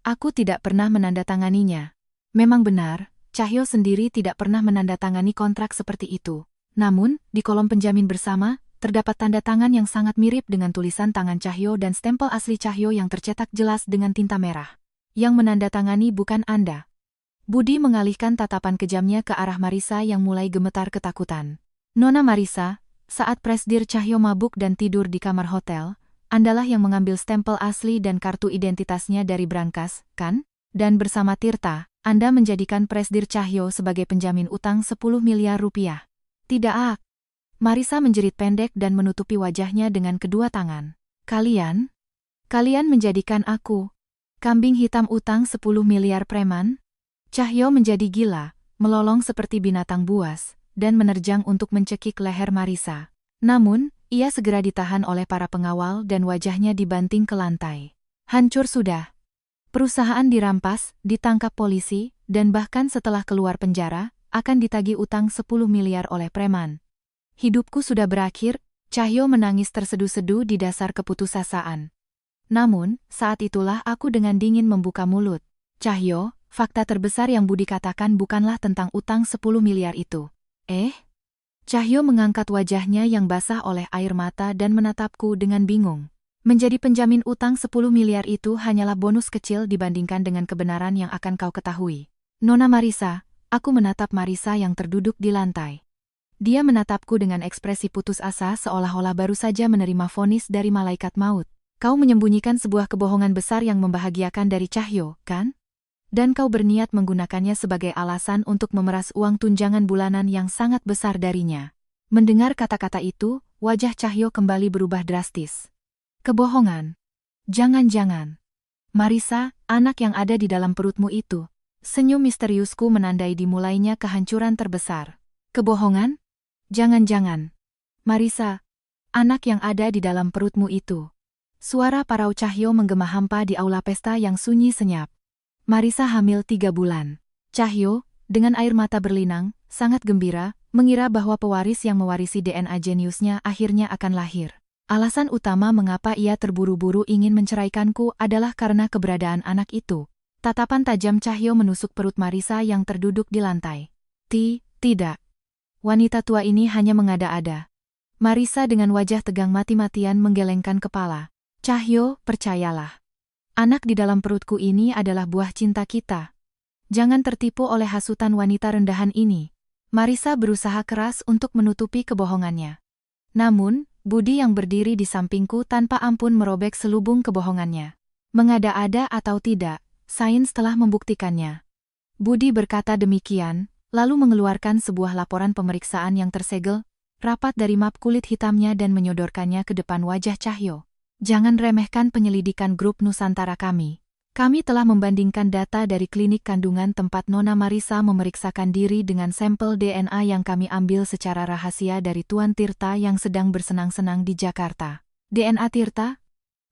Aku tidak pernah menandatanganinya. Memang benar, Cahyo sendiri tidak pernah menandatangani kontrak seperti itu. Namun, di kolom penjamin bersama, terdapat tanda tangan yang sangat mirip dengan tulisan tangan Cahyo dan stempel asli Cahyo yang tercetak jelas dengan tinta merah. Yang menandatangani bukan Anda. Budi mengalihkan tatapan kejamnya ke arah Marisa yang mulai gemetar ketakutan. Nona Marisa, saat Presdir Cahyo mabuk dan tidur di kamar hotel, Andalah yang mengambil stempel asli dan kartu identitasnya dari brankas, kan? Dan bersama Tirta, Anda menjadikan Presdir Cahyo sebagai penjamin utang 10 miliar rupiah. Tidak. Marisa menjerit pendek dan menutupi wajahnya dengan kedua tangan. Kalian menjadikan aku kambing hitam utang 10 miliar preman? Cahyo menjadi gila, melolong seperti binatang buas, dan menerjang untuk mencekik leher Marisa. Namun, ia segera ditahan oleh para pengawal dan wajahnya dibanting ke lantai. Hancur sudah. Perusahaan dirampas, ditangkap polisi, dan bahkan setelah keluar penjara, akan ditagih utang 10 miliar oleh preman. Hidupku sudah berakhir, Cahyo menangis terseduh-seduh di dasar keputusasaan. Namun, saat itulah aku dengan dingin membuka mulut. Cahyo, fakta terbesar yang Budi katakan bukanlah tentang utang 10 miliar itu. Cahyo mengangkat wajahnya yang basah oleh air mata dan menatapku dengan bingung. Menjadi penjamin utang 10 miliar itu hanyalah bonus kecil dibandingkan dengan kebenaran yang akan kau ketahui. Nona Marisa, aku menatap Marisa yang terduduk di lantai. Dia menatapku dengan ekspresi putus asa seolah-olah baru saja menerima vonis dari malaikat maut. Kau menyembunyikan sebuah kebohongan besar yang membahagiakan dari Cahyo, kan? Dan kau berniat menggunakannya sebagai alasan untuk memeras uang tunjangan bulanan yang sangat besar darinya. Mendengar kata-kata itu, wajah Cahyo kembali berubah drastis. Kebohongan. Jangan-jangan. Marisa, anak yang ada di dalam perutmu itu. Senyum misteriusku menandai dimulainya kehancuran terbesar. Kebohongan? Jangan-jangan. Marisa, anak yang ada di dalam perutmu itu. Suara parau Cahyo menggema hampa di aula pesta yang sunyi senyap. Marisa hamil 3 bulan. Cahyo, dengan air mata berlinang, sangat gembira, mengira bahwa pewaris yang mewarisi DNA jeniusnya akhirnya akan lahir. Alasan utama mengapa ia terburu-buru ingin menceraikanku adalah karena keberadaan anak itu. Tatapan tajam Cahyo menusuk perut Marisa yang terduduk di lantai. Tidak. Wanita tua ini hanya mengada-ada. Marisa dengan wajah tegang mati-matian menggelengkan kepala. Cahyo, percayalah. Anak di dalam perutku ini adalah buah cinta kita. Jangan tertipu oleh hasutan wanita rendahan ini. Marisa berusaha keras untuk menutupi kebohongannya. Namun, Budi yang berdiri di sampingku tanpa ampun merobek selubung kebohongannya. Mengada-ada atau tidak, sains telah membuktikannya. Budi berkata demikian, lalu mengeluarkan sebuah laporan pemeriksaan yang tersegel, rapat dari map kulit hitamnya dan menyodorkannya ke depan wajah Cahyo. Jangan remehkan penyelidikan grup Nusantara kami. Kami telah membandingkan data dari klinik kandungan tempat Nona Marisa memeriksakan diri dengan sampel DNA yang kami ambil secara rahasia dari Tuan Tirta yang sedang bersenang-senang di Jakarta. DNA Tirta?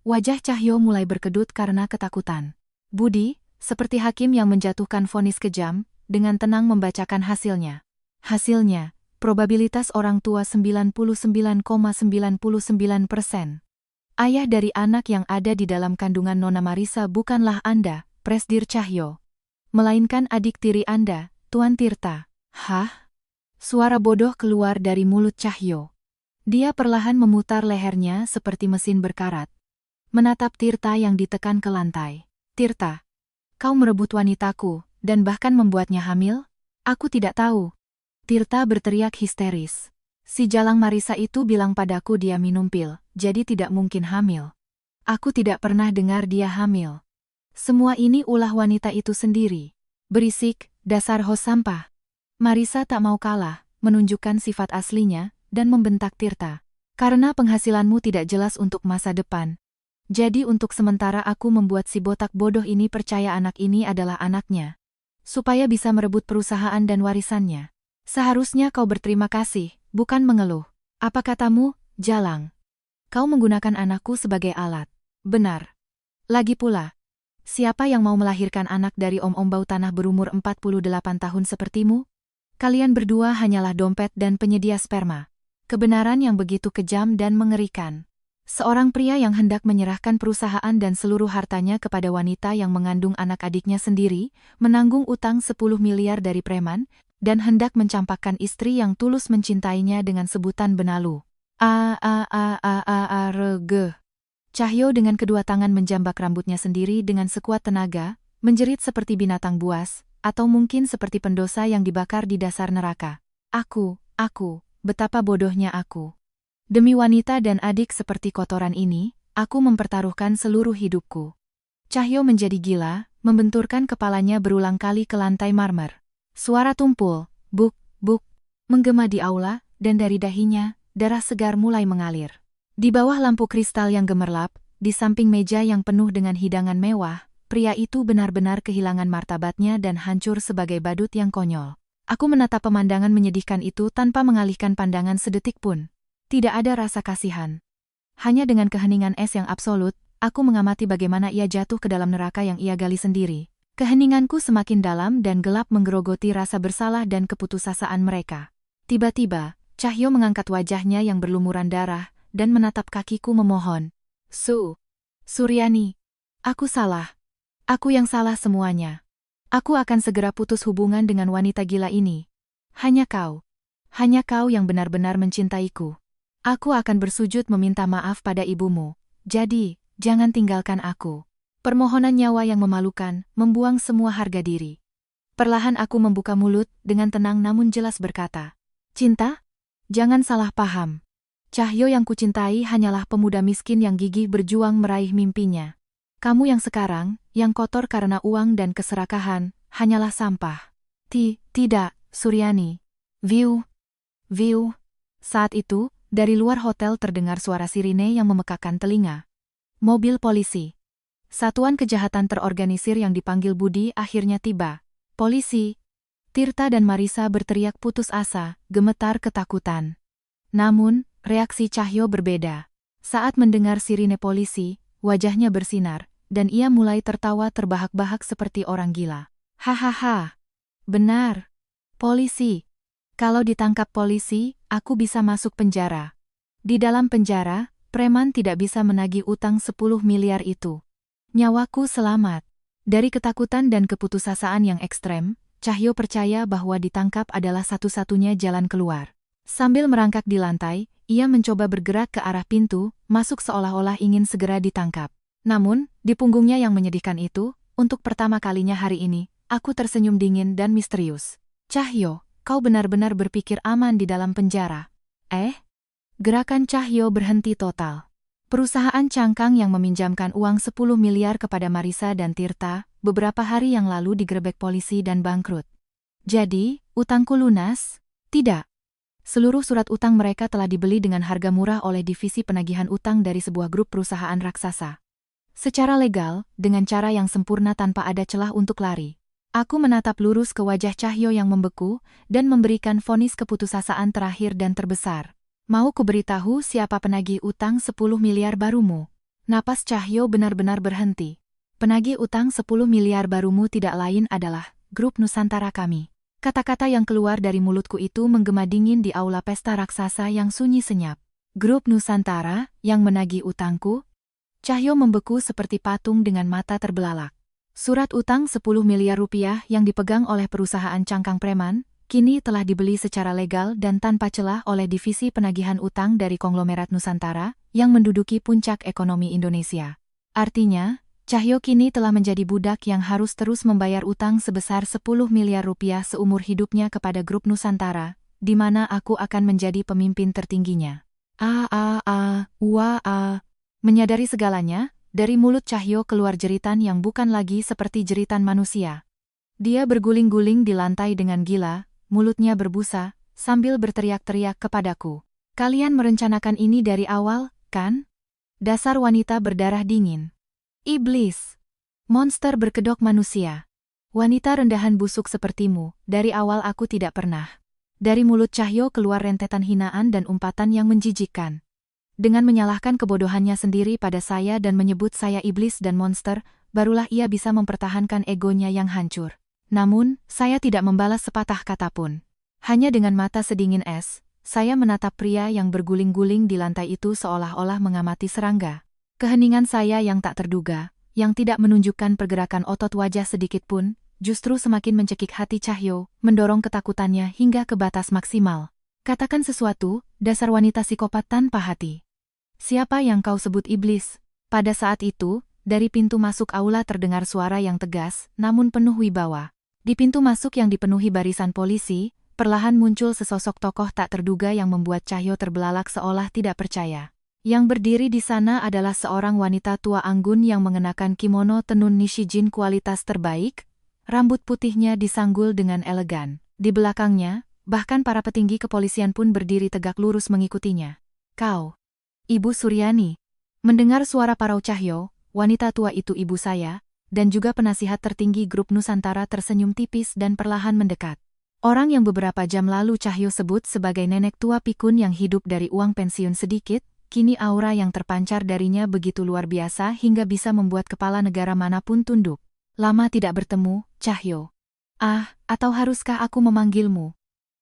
Wajah Cahyo mulai berkedut karena ketakutan. Budi, seperti hakim yang menjatuhkan vonis kejam, dengan tenang membacakan hasilnya. Hasilnya, probabilitas orang tua 99,99%. Ayah dari anak yang ada di dalam kandungan Nona Marisa bukanlah Anda, Presdir Cahyo. Melainkan adik tiri Anda, Tuan Tirta. Hah? Suara bodoh keluar dari mulut Cahyo. Dia perlahan memutar lehernya seperti mesin berkarat. Menatap Tirta yang ditekan ke lantai. Tirta, kau merebut wanitaku, dan bahkan membuatnya hamil? Aku tidak tahu. Tirta berteriak histeris. Si jalang Marisa itu bilang padaku dia minum pil, jadi tidak mungkin hamil. Aku tidak pernah dengar dia hamil. Semua ini ulah wanita itu sendiri. Berisik, dasar hos sampah. Marisa tak mau kalah, menunjukkan sifat aslinya, dan membentak Tirta. Karena penghasilanmu tidak jelas untuk masa depan. Jadi untuk sementara aku membuat si botak bodoh ini percaya anak ini adalah anaknya. Supaya bisa merebut perusahaan dan warisannya. Seharusnya kau berterima kasih, bukan mengeluh. Apa katamu, jalang? Kau menggunakan anakku sebagai alat. Benar. Lagi pula, siapa yang mau melahirkan anak dari om-om bau tanah berumur 48 tahun sepertimu? Kalian berdua hanyalah dompet dan penyedia sperma. Kebenaran yang begitu kejam dan mengerikan. Seorang pria yang hendak menyerahkan perusahaan dan seluruh hartanya kepada wanita yang mengandung anak adiknya sendiri, menanggung utang 10 miliar dari preman, dan hendak mencampakkan istri yang tulus mencintainya dengan sebutan benalu. Reg. Cahyo dengan kedua tangan menjambak rambutnya sendiri dengan sekuat tenaga, menjerit seperti binatang buas, atau mungkin seperti pendosa yang dibakar di dasar neraka. Aku, betapa bodohnya aku. Demi wanita dan adik seperti kotoran ini, aku mempertaruhkan seluruh hidupku. Cahyo menjadi gila, membenturkan kepalanya berulang kali ke lantai marmer. Suara tumpul, buk, menggema di aula, dan dari dahinya, darah segar mulai mengalir. Di bawah lampu kristal yang gemerlap, di samping meja yang penuh dengan hidangan mewah, pria itu benar-benar kehilangan martabatnya dan hancur sebagai badut yang konyol. Aku menatap pemandangan menyedihkan itu tanpa mengalihkan pandangan sedetik pun. Tidak ada rasa kasihan. Hanya dengan keheningan es yang absolut, aku mengamati bagaimana ia jatuh ke dalam neraka yang ia gali sendiri. Keheninganku semakin dalam dan gelap menggerogoti rasa bersalah dan keputusasaan mereka. Tiba-tiba, Cahyo mengangkat wajahnya yang berlumuran darah, dan menatap kakiku memohon. Suryani, aku salah. Aku yang salah semuanya. Aku akan segera putus hubungan dengan wanita gila ini. Hanya kau yang benar-benar mencintaiku. Aku akan bersujud meminta maaf pada ibumu. Jadi, jangan tinggalkan aku. Permohonan nyawa yang memalukan, membuang semua harga diri. Perlahan aku membuka mulut, dengan tenang namun jelas berkata, cinta? Jangan salah paham. Cahyo yang kucintai hanyalah pemuda miskin yang gigih berjuang meraih mimpinya. Kamu yang sekarang, yang kotor karena uang dan keserakahan, hanyalah sampah. Tidak, Suryani. View. Saat itu, dari luar hotel terdengar suara sirine yang memekakkan telinga. Mobil polisi. Satuan kejahatan terorganisir yang dipanggil Budi akhirnya tiba. Polisi. Tirta dan Marisa berteriak putus asa, gemetar ketakutan. Namun, reaksi Cahyo berbeda. Saat mendengar sirine polisi, wajahnya bersinar, dan ia mulai tertawa terbahak-bahak seperti orang gila. Hahaha. Benar. Polisi. Kalau ditangkap polisi, aku bisa masuk penjara. Di dalam penjara, preman tidak bisa menagih utang 10 miliar itu. Nyawaku selamat. Dari ketakutan dan keputusasaan yang ekstrem, Cahyo percaya bahwa ditangkap adalah satu-satunya jalan keluar. Sambil merangkak di lantai, ia mencoba bergerak ke arah pintu, masuk seolah-olah ingin segera ditangkap. Namun, di punggungnya yang menyedihkan itu, untuk pertama kalinya hari ini, aku tersenyum dingin dan misterius. Cahyo, kau benar-benar berpikir aman di dalam penjara. Gerakan Cahyo berhenti total. Perusahaan cangkang yang meminjamkan uang 10 miliar kepada Marisa dan Tirta, beberapa hari yang lalu digerebek polisi dan bangkrut. Jadi, utangku lunas? Tidak. Seluruh surat utang mereka telah dibeli dengan harga murah oleh divisi penagihan utang dari sebuah grup perusahaan raksasa. Secara legal, dengan cara yang sempurna tanpa ada celah untuk lari. Aku menatap lurus ke wajah Cahyo yang membeku, dan memberikan vonis keputusasaan terakhir dan terbesar. Mau kuberitahu siapa penagih utang 10 miliar barumu? Napas Cahyo benar-benar berhenti. Penagih utang 10 miliar barumu tidak lain adalah grup Nusantara kami. Kata-kata yang keluar dari mulutku itu menggema dingin di aula pesta raksasa yang sunyi senyap. Grup Nusantara yang menagih utangku? Cahyo membeku seperti patung dengan mata terbelalak. Surat utang 10 miliar rupiah yang dipegang oleh perusahaan cangkang preman, kini telah dibeli secara legal dan tanpa celah oleh divisi penagihan utang dari konglomerat Nusantara yang menduduki puncak ekonomi Indonesia. Artinya, Cahyo kini telah menjadi budak yang harus terus membayar utang sebesar 10 miliar rupiah seumur hidupnya kepada grup Nusantara, di mana aku akan menjadi pemimpin tertingginya. Menyadari segalanya, dari mulut Cahyo keluar jeritan yang bukan lagi seperti jeritan manusia. Dia berguling-guling di lantai dengan gila, mulutnya berbusa, sambil berteriak-teriak kepadaku. Kalian merencanakan ini dari awal, kan? Dasar wanita berdarah dingin. Iblis. Monster berkedok manusia. Wanita rendahan busuk sepertimu, dari awal aku tidak pernah. Dari mulut Cahyo keluar rentetan hinaan dan umpatan yang menjijikkan. Dengan menyalahkan kebodohannya sendiri pada saya dan menyebut saya iblis dan monster, barulah ia bisa mempertahankan egonya yang hancur. Namun, saya tidak membalas sepatah kata pun. Hanya dengan mata sedingin es, saya menatap pria yang berguling-guling di lantai itu seolah-olah mengamati serangga. Keheningan saya yang tak terduga, yang tidak menunjukkan pergerakan otot wajah sedikit pun, justru semakin mencekik hati Cahyo, mendorong ketakutannya hingga ke batas maksimal. Katakan sesuatu, dasar wanita psikopat tanpa hati. Siapa yang kau sebut iblis? Pada saat itu, dari pintu masuk aula terdengar suara yang tegas, namun penuh wibawa. Di pintu masuk yang dipenuhi barisan polisi, perlahan muncul sesosok tokoh tak terduga yang membuat Cahyo terbelalak seolah tidak percaya. Yang berdiri di sana adalah seorang wanita tua anggun yang mengenakan kimono tenun Nishijin kualitas terbaik, rambut putihnya disanggul dengan elegan. Di belakangnya, bahkan para petinggi kepolisian pun berdiri tegak lurus mengikutinya. Kau, Ibu Suryani. Mendengar suara parau Cahyo, wanita tua itu ibu saya, dan juga penasihat tertinggi grup Nusantara tersenyum tipis dan perlahan mendekat. Orang yang beberapa jam lalu Cahyo sebut sebagai nenek tua pikun yang hidup dari uang pensiun sedikit, kini aura yang terpancar darinya begitu luar biasa hingga bisa membuat kepala negara manapun tunduk. Lama tidak bertemu, Cahyo. Atau haruskah aku memanggilmu?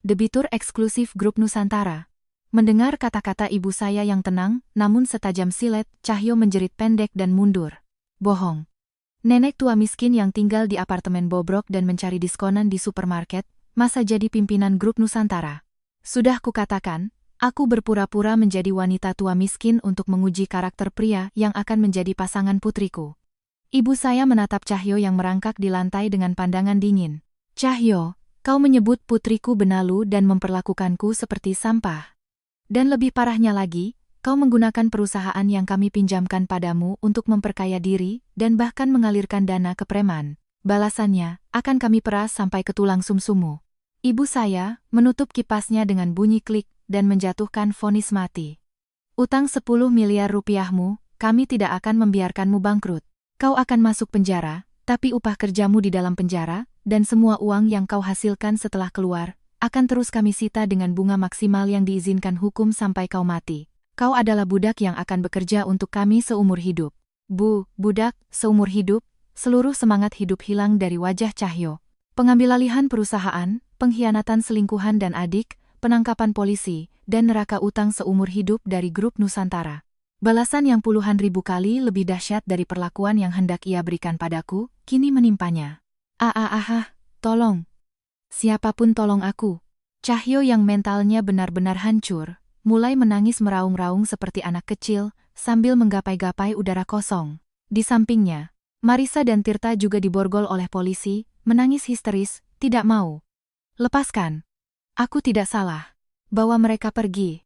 Debitur eksklusif grup Nusantara. Mendengar kata-kata ibu saya yang tenang, namun setajam silet, Cahyo menjerit pendek dan mundur. Bohong. Nenek tua miskin yang tinggal di apartemen bobrok dan mencari diskonan di supermarket, masa jadi pimpinan grup Nusantara? Sudah kukatakan, aku berpura-pura menjadi wanita tua miskin untuk menguji karakter pria yang akan menjadi pasangan putriku. Ibu saya menatap Cahyo yang merangkak di lantai dengan pandangan dingin. Cahyo, kau menyebut putriku benalu dan memperlakukanku seperti sampah. Dan lebih parahnya lagi, kau menggunakan perusahaan yang kami pinjamkan padamu untuk memperkaya diri dan bahkan mengalirkan dana ke preman. Balasannya, akan kami peras sampai ke tulang sumsumu. Ibu saya menutup kipasnya dengan bunyi klik dan menjatuhkan vonis mati. Utang 10 miliar rupiahmu, kami tidak akan membiarkanmu bangkrut. Kau akan masuk penjara, tapi upah kerjamu di dalam penjara, dan semua uang yang kau hasilkan setelah keluar, akan terus kami sita dengan bunga maksimal yang diizinkan hukum sampai kau mati. Kau adalah budak yang akan bekerja untuk kami seumur hidup. Budak, seumur hidup, seluruh semangat hidup hilang dari wajah Cahyo. Pengambilalihan perusahaan, pengkhianatan selingkuhan dan adik, penangkapan polisi, dan neraka utang seumur hidup dari grup Nusantara. Balasan yang puluhan ribu kali lebih dahsyat dari perlakuan yang hendak ia berikan padaku, kini menimpanya. Tolong. Siapapun tolong aku. Cahyo yang mentalnya benar-benar hancur, mulai menangis meraung-raung seperti anak kecil, sambil menggapai-gapai udara kosong. Di sampingnya, Marisa dan Tirta juga diborgol oleh polisi, menangis histeris, tidak mau. Lepaskan. Aku tidak salah. Bawa mereka pergi.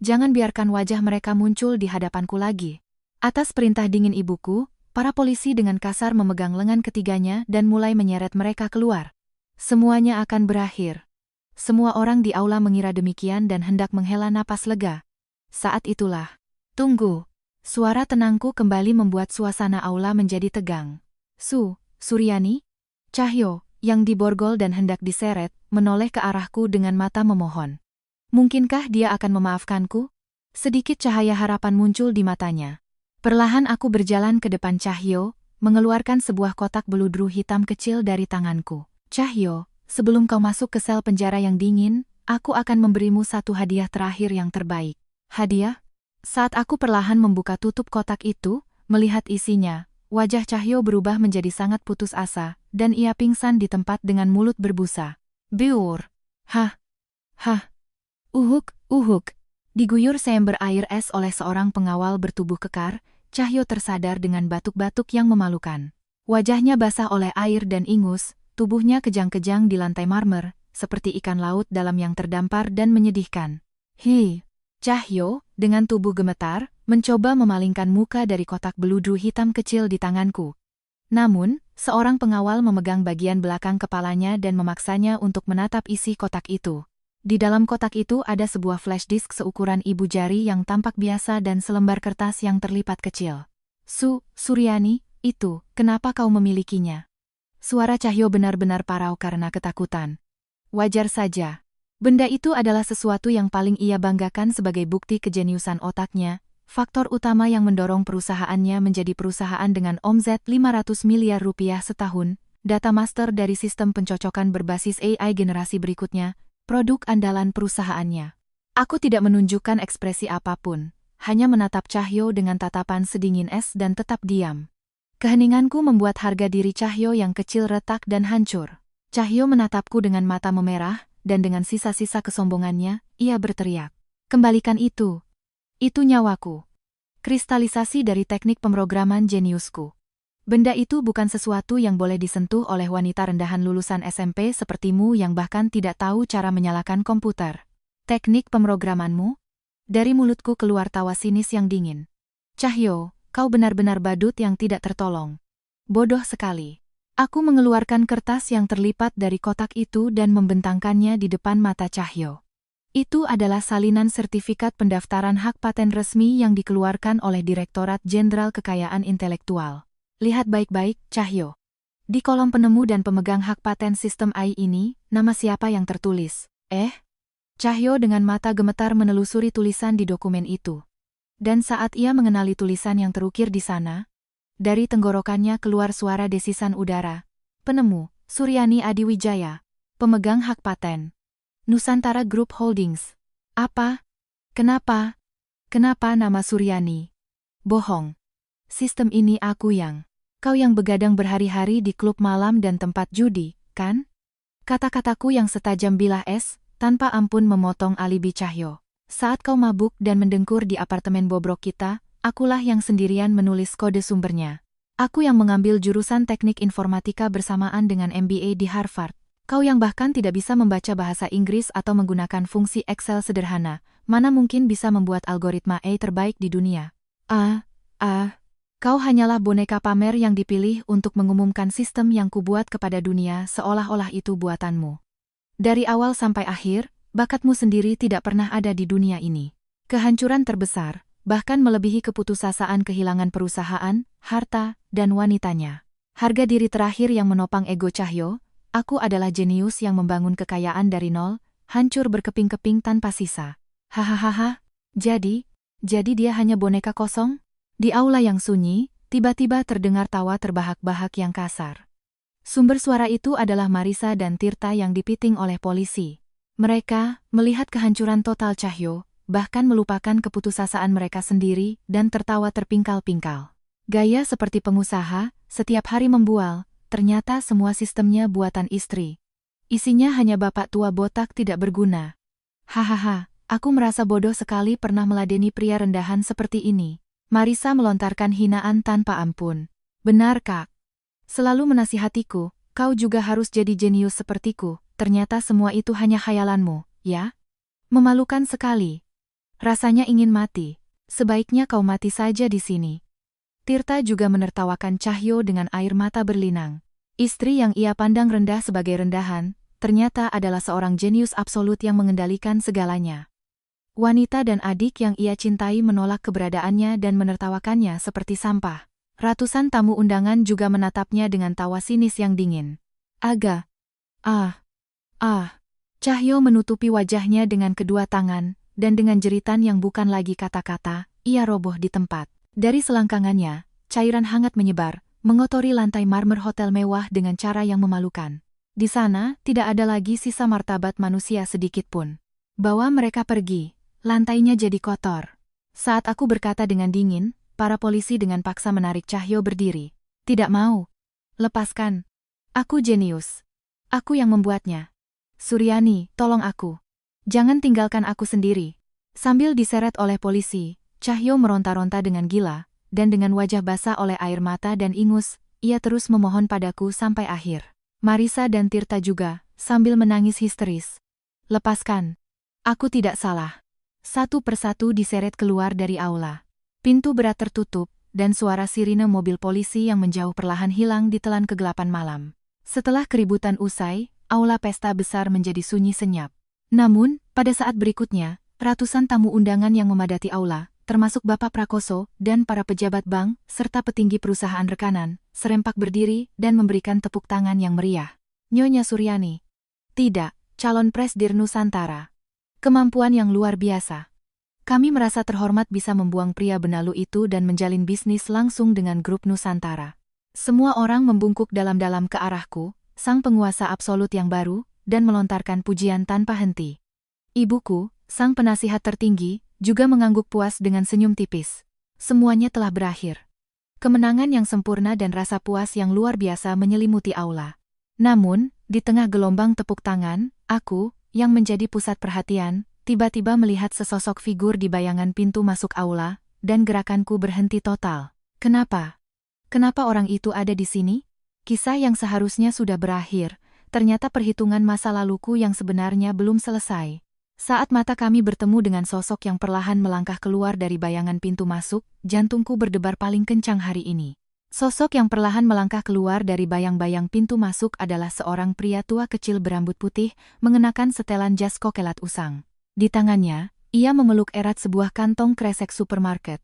Jangan biarkan wajah mereka muncul di hadapanku lagi. Atas perintah dingin ibuku, para polisi dengan kasar memegang lengan ketiganya dan mulai menyeret mereka keluar. Semuanya akan berakhir. Semua orang di aula mengira demikian dan hendak menghela napas lega. Saat itulah. Tunggu. Suara tenangku kembali membuat suasana aula menjadi tegang. Suryani? Cahyo, yang diborgol dan hendak diseret, menoleh ke arahku dengan mata memohon. Mungkinkah dia akan memaafkanku? Sedikit cahaya harapan muncul di matanya. Perlahan aku berjalan ke depan Cahyo, mengeluarkan sebuah kotak beludru hitam kecil dari tanganku. Cahyo, sebelum kau masuk ke sel penjara yang dingin, aku akan memberimu satu hadiah terakhir yang terbaik. Hadiah? Saat aku perlahan membuka tutup kotak itu, melihat isinya, wajah Cahyo berubah menjadi sangat putus asa, dan ia pingsan di tempat dengan mulut berbusa. Biur. Hah. Uhuk. Diguyur seember air es oleh seorang pengawal bertubuh kekar, Cahyo tersadar dengan batuk-batuk yang memalukan. Wajahnya basah oleh air dan ingus, tubuhnya kejang-kejang di lantai marmer, seperti ikan laut dalam yang terdampar dan menyedihkan. Cahyo, dengan tubuh gemetar, mencoba memalingkan muka dari kotak beludru hitam kecil di tanganku. Namun, seorang pengawal memegang bagian belakang kepalanya dan memaksanya untuk menatap isi kotak itu. Di dalam kotak itu ada sebuah flash disk seukuran ibu jari yang tampak biasa dan selembar kertas yang terlipat kecil. Suryani, itu, kenapa kau memilikinya? Suara Cahyo benar-benar parau karena ketakutan. Wajar saja. Benda itu adalah sesuatu yang paling ia banggakan sebagai bukti kejeniusan otaknya, faktor utama yang mendorong perusahaannya menjadi perusahaan dengan omzet 500 miliar rupiah setahun, data master dari sistem pencocokan berbasis AI generasi berikutnya, produk andalan perusahaannya. Aku tidak menunjukkan ekspresi apapun, hanya menatap Cahyo dengan tatapan sedingin es dan tetap diam. Keheninganku membuat harga diri Cahyo yang kecil retak dan hancur. Cahyo menatapku dengan mata memerah, dan dengan sisa-sisa kesombongannya, ia berteriak. Kembalikan itu. Itu nyawaku. Kristalisasi dari teknik pemrograman jeniusku. Benda itu bukan sesuatu yang boleh disentuh oleh wanita rendahan lulusan SMP sepertimu yang bahkan tidak tahu cara menyalakan komputer. Teknik pemrogramanmu? Dari mulutku keluar tawa sinis yang dingin. Cahyo, kau benar-benar badut yang tidak tertolong. Bodoh sekali. Aku mengeluarkan kertas yang terlipat dari kotak itu dan membentangkannya di depan mata Cahyo. Itu adalah salinan sertifikat pendaftaran hak paten resmi yang dikeluarkan oleh Direktorat Jenderal Kekayaan Intelektual. Lihat baik-baik, Cahyo. Di kolom penemu dan pemegang hak paten sistem AI ini, nama siapa yang tertulis? Cahyo dengan mata gemetar menelusuri tulisan di dokumen itu. Dan saat ia mengenali tulisan yang terukir di sana, dari tenggorokannya keluar suara desisan udara. Penemu, Suryani Adiwijaya. Pemegang hak paten. Nusantara Group Holdings. Apa? Kenapa? Kenapa nama Suryani? Bohong. Sistem ini aku yang. Kau yang begadang berhari-hari di klub malam dan tempat judi, kan? Kata-kataku yang setajam bilah es, tanpa ampun memotong alibi Cahyo. Saat kau mabuk dan mendengkur di apartemen bobrok kita, akulah yang sendirian menulis kode sumbernya. Aku yang mengambil jurusan teknik informatika bersamaan dengan MBA di Harvard. Kau yang bahkan tidak bisa membaca bahasa Inggris atau menggunakan fungsi Excel sederhana, mana mungkin bisa membuat algoritma AI terbaik di dunia. Kau hanyalah boneka pamer yang dipilih untuk mengumumkan sistem yang kubuat kepada dunia seolah-olah itu buatanmu. Dari awal sampai akhir, bakatmu sendiri tidak pernah ada di dunia ini. Kehancuran terbesar, bahkan melebihi keputusasaan kehilangan perusahaan, harta, dan wanitanya. Harga diri terakhir yang menopang ego Cahyo, aku adalah jenius yang membangun kekayaan dari nol, hancur berkeping-keping tanpa sisa. Hahaha, jadi dia hanya boneka kosong? Di aula yang sunyi, tiba-tiba terdengar tawa terbahak-bahak yang kasar. Sumber suara itu adalah Marisa dan Tirta yang dipiting oleh polisi. Mereka, melihat kehancuran total Cahyo, bahkan melupakan keputusasaan mereka sendiri dan tertawa terpingkal-pingkal. Gaya seperti pengusaha, setiap hari membual, ternyata semua sistemnya buatan istri. Isinya hanya bapak tua botak tidak berguna. Hahaha, aku merasa bodoh sekali pernah meladeni pria rendahan seperti ini. Marisa melontarkan hinaan tanpa ampun. Benar, Kak. Selalu menasihatiku, kau juga harus jadi jenius sepertiku. Ternyata semua itu hanya khayalanmu, ya? Memalukan sekali. Rasanya ingin mati. Sebaiknya kau mati saja di sini. Tirta juga menertawakan Cahyo dengan air mata berlinang. Istri yang ia pandang rendah sebagai rendahan, ternyata adalah seorang jenius absolut yang mengendalikan segalanya. Wanita dan adik yang ia cintai menolak keberadaannya dan menertawakannya seperti sampah. Ratusan tamu undangan juga menatapnya dengan tawa sinis yang dingin. Aga. Cahyo menutupi wajahnya dengan kedua tangan, dan dengan jeritan yang bukan lagi kata-kata, ia roboh di tempat. Dari selangkangannya, cairan hangat menyebar, mengotori lantai marmer hotel mewah dengan cara yang memalukan. Di sana, tidak ada lagi sisa martabat manusia sedikit pun. Bawa mereka pergi, lantainya jadi kotor. Saat aku berkata dengan dingin, para polisi dengan paksa menarik Cahyo berdiri. Tidak mau. Lepaskan. Aku jenius. Aku yang membuatnya. Suryani, tolong aku. Jangan tinggalkan aku sendiri. Sambil diseret oleh polisi, Cahyo meronta-ronta dengan gila, dan dengan wajah basah oleh air mata dan ingus, ia terus memohon padaku sampai akhir. Marisa dan Tirta juga, sambil menangis histeris. Lepaskan. Aku tidak salah. Satu persatu diseret keluar dari aula. Pintu berat tertutup, dan suara sirine mobil polisi yang menjauh perlahan hilang ditelan kegelapan malam. Setelah keributan usai, aula pesta besar menjadi sunyi senyap. Namun, pada saat berikutnya, ratusan tamu undangan yang memadati aula, termasuk Bapak Prakoso dan para pejabat bank, serta petinggi perusahaan rekanan, serempak berdiri dan memberikan tepuk tangan yang meriah. Nyonya Suryani. Tidak, calon Presdir Nusantara. Kemampuan yang luar biasa. Kami merasa terhormat bisa membuang pria benalu itu dan menjalin bisnis langsung dengan grup Nusantara. Semua orang membungkuk dalam-dalam ke arahku, sang penguasa absolut yang baru, dan melontarkan pujian tanpa henti. Ibuku, sang penasihat tertinggi, juga mengangguk puas dengan senyum tipis. Semuanya telah berakhir. Kemenangan yang sempurna dan rasa puas yang luar biasa menyelimuti aula. Namun, di tengah gelombang tepuk tangan, aku, yang menjadi pusat perhatian, tiba-tiba melihat sesosok figur di bayangan pintu masuk aula, dan gerakanku berhenti total. Kenapa? Kenapa orang itu ada di sini? Kisah yang seharusnya sudah berakhir, ternyata perhitungan masa laluku yang sebenarnya belum selesai. Saat mata kami bertemu dengan sosok yang perlahan melangkah keluar dari bayangan pintu masuk, jantungku berdebar paling kencang hari ini. Sosok yang perlahan melangkah keluar dari bayang-bayang pintu masuk adalah seorang pria tua kecil berambut putih, mengenakan setelan jas kokelat usang. Di tangannya, ia memeluk erat sebuah kantong kresek supermarket.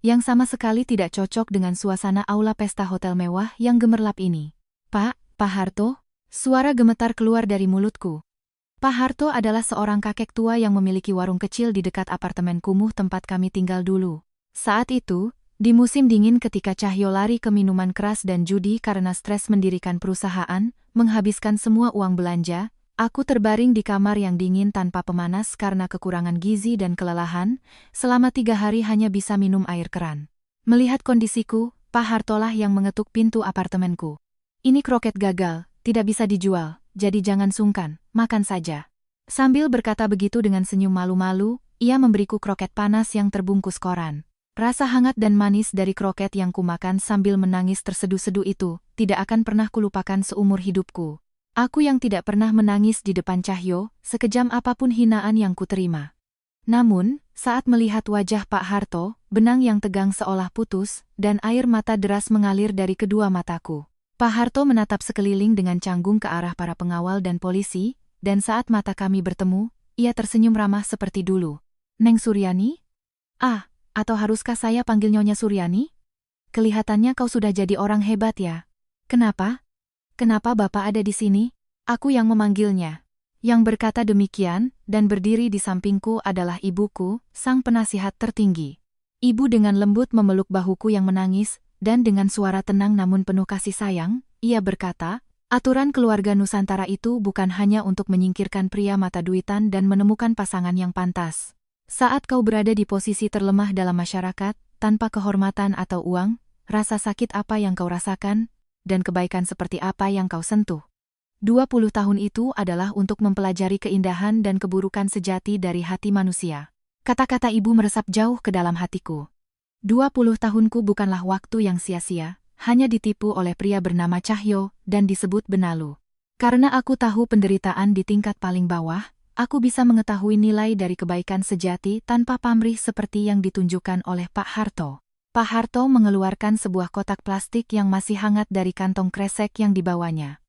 Yang sama sekali tidak cocok dengan suasana aula pesta hotel mewah yang gemerlap ini. Pak Harto? Suara gemetar keluar dari mulutku. Pak Harto adalah seorang kakek tua yang memiliki warung kecil di dekat apartemen kumuh tempat kami tinggal dulu. Saat itu, di musim dingin ketika Cahyo lari ke minuman keras dan judi karena stres mendirikan perusahaan, menghabiskan semua uang belanja, aku terbaring di kamar yang dingin tanpa pemanas karena kekurangan gizi dan kelelahan, selama 3 hari hanya bisa minum air keran. Melihat kondisiku, Pak Hartolah yang mengetuk pintu apartemenku. Ini kroket gagal, tidak bisa dijual, jadi jangan sungkan, makan saja. Sambil berkata begitu dengan senyum malu-malu, ia memberiku kroket panas yang terbungkus koran. Rasa hangat dan manis dari kroket yang kumakan sambil menangis terseduh-seduh itu, tidak akan pernah kulupakan seumur hidupku. Aku yang tidak pernah menangis di depan Cahyo, sekejam apapun hinaan yang kuterima. Namun, saat melihat wajah Pak Harto, benang yang tegang seolah putus, dan air mata deras mengalir dari kedua mataku. Pak Harto menatap sekeliling dengan canggung ke arah para pengawal dan polisi, dan saat mata kami bertemu, ia tersenyum ramah seperti dulu. Neng Suryani? Atau haruskah saya panggil Nyonya Suryani? Kelihatannya kau sudah jadi orang hebat ya. Kenapa? Kenapa Bapak ada di sini? Aku yang memanggilnya. Yang berkata demikian, dan berdiri di sampingku adalah ibuku, sang penasihat tertinggi. Ibu dengan lembut memeluk bahuku yang menangis, dan dengan suara tenang namun penuh kasih sayang, ia berkata, aturan keluarga Nusantara itu bukan hanya untuk menyingkirkan pria mata duitan dan menemukan pasangan yang pantas. Saat kau berada di posisi terlemah dalam masyarakat, tanpa kehormatan atau uang, rasa sakit apa yang kau rasakan, dan kebaikan seperti apa yang kau sentuh. 20 tahun itu adalah untuk mempelajari keindahan dan keburukan sejati dari hati manusia. Kata-kata ibu meresap jauh ke dalam hatiku. 20 tahunku bukanlah waktu yang sia-sia, hanya ditipu oleh pria bernama Cahyo dan disebut Benalu. Karena aku tahu penderitaan di tingkat paling bawah, aku bisa mengetahui nilai dari kebaikan sejati tanpa pamrih seperti yang ditunjukkan oleh Pak Harto. Pak Harto mengeluarkan sebuah kotak plastik yang masih hangat dari kantong kresek yang dibawanya.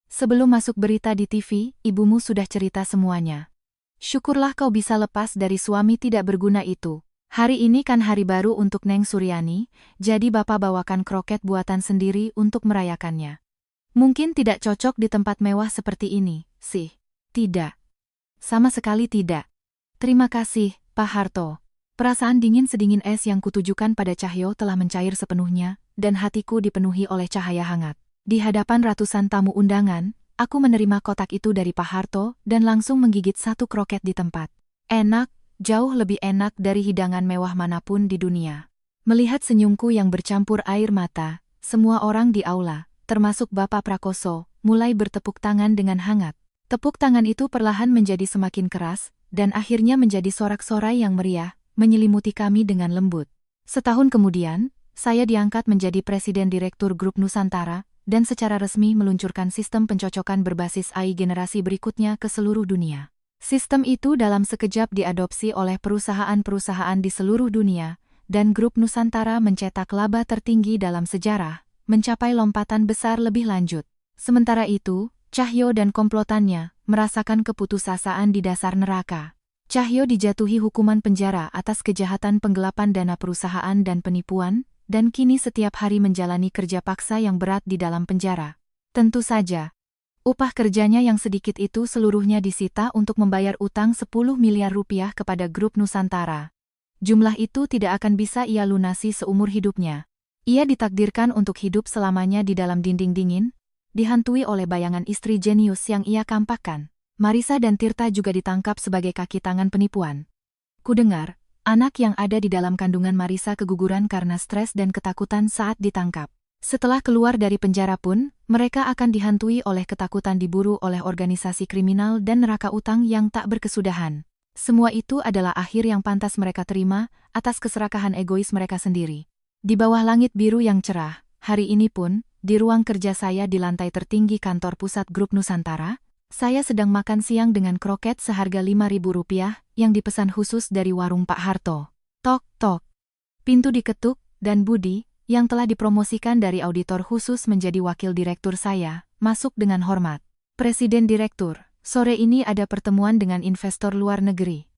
Sebelum masuk berita di TV, ibumu sudah cerita semuanya. Syukurlah kau bisa lepas dari suami tidak berguna itu. Hari ini kan hari baru untuk Neng Suryani, jadi Bapak bawakan kroket buatan sendiri untuk merayakannya. Mungkin tidak cocok di tempat mewah seperti ini, sih. Tidak. Sama sekali tidak. Terima kasih, Pak Harto. Perasaan dingin sedingin es yang kutujukan pada Cahyo telah mencair sepenuhnya, dan hatiku dipenuhi oleh cahaya hangat. Di hadapan ratusan tamu undangan, aku menerima kotak itu dari Pak Harto dan langsung menggigit satu kroket di tempat. Enak, jauh lebih enak dari hidangan mewah manapun di dunia. Melihat senyumku yang bercampur air mata, semua orang di aula, termasuk Bapak Prakoso, mulai bertepuk tangan dengan hangat. Tepuk tangan itu perlahan menjadi semakin keras, dan akhirnya menjadi sorak-sorai yang meriah, menyelimuti kami dengan lembut. Setahun kemudian, saya diangkat menjadi Presiden Direktur Grup Nusantara, dan secara resmi meluncurkan sistem pencocokan berbasis AI generasi berikutnya ke seluruh dunia. Sistem itu dalam sekejap diadopsi oleh perusahaan-perusahaan di seluruh dunia, dan Grup Nusantara mencetak laba tertinggi dalam sejarah, mencapai lompatan besar lebih lanjut. Sementara itu, Cahyo dan komplotannya merasakan keputusasaan di dasar neraka. Cahyo dijatuhi hukuman penjara atas kejahatan penggelapan dana perusahaan dan penipuan, dan kini setiap hari menjalani kerja paksa yang berat di dalam penjara. Tentu saja, upah kerjanya yang sedikit itu seluruhnya disita untuk membayar utang 10 miliar rupiah kepada Grup Nusantara. Jumlah itu tidak akan bisa ia lunasi seumur hidupnya. Ia ditakdirkan untuk hidup selamanya di dalam dinding dingin, dihantui oleh bayangan istri jenius yang ia kampakkan. Marisa dan Tirta juga ditangkap sebagai kaki tangan penipuan. Kudengar, anak yang ada di dalam kandungan Marisa keguguran karena stres dan ketakutan saat ditangkap. Setelah keluar dari penjara pun, mereka akan dihantui oleh ketakutan diburu oleh organisasi kriminal dan neraka utang yang tak berkesudahan. Semua itu adalah akhir yang pantas mereka terima atas keserakahan egois mereka sendiri. Di bawah langit biru yang cerah, hari ini pun, di ruang kerja saya di lantai tertinggi kantor pusat Grup Nusantara, saya sedang makan siang dengan kroket seharga Rp5.000 yang dipesan khusus dari warung Pak Harto. Tok, tok. Pintu diketuk, dan Budi, yang telah dipromosikan dari auditor khusus menjadi wakil direktur saya, masuk dengan hormat. Presiden Direktur, sore ini ada pertemuan dengan investor luar negeri.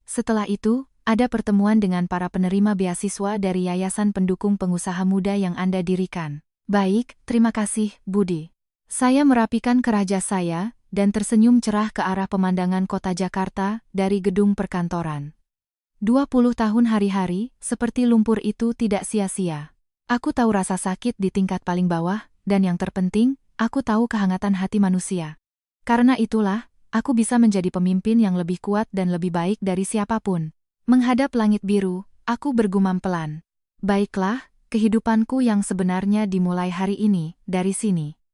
Setelah itu, ada pertemuan dengan para penerima beasiswa dari Yayasan Pendukung Pengusaha Muda yang Anda dirikan. Baik, terima kasih, Budi. Saya merapikan keraja saya, dan tersenyum cerah ke arah pemandangan kota Jakarta dari gedung perkantoran. 20 tahun hari-hari, seperti lumpur itu tidak sia-sia. Aku tahu rasa sakit di tingkat paling bawah, dan yang terpenting, aku tahu kehangatan hati manusia. Karena itulah, aku bisa menjadi pemimpin yang lebih kuat dan lebih baik dari siapapun. Menghadap langit biru, aku bergumam pelan. Baiklah, kehidupanku yang sebenarnya dimulai hari ini, dari sini.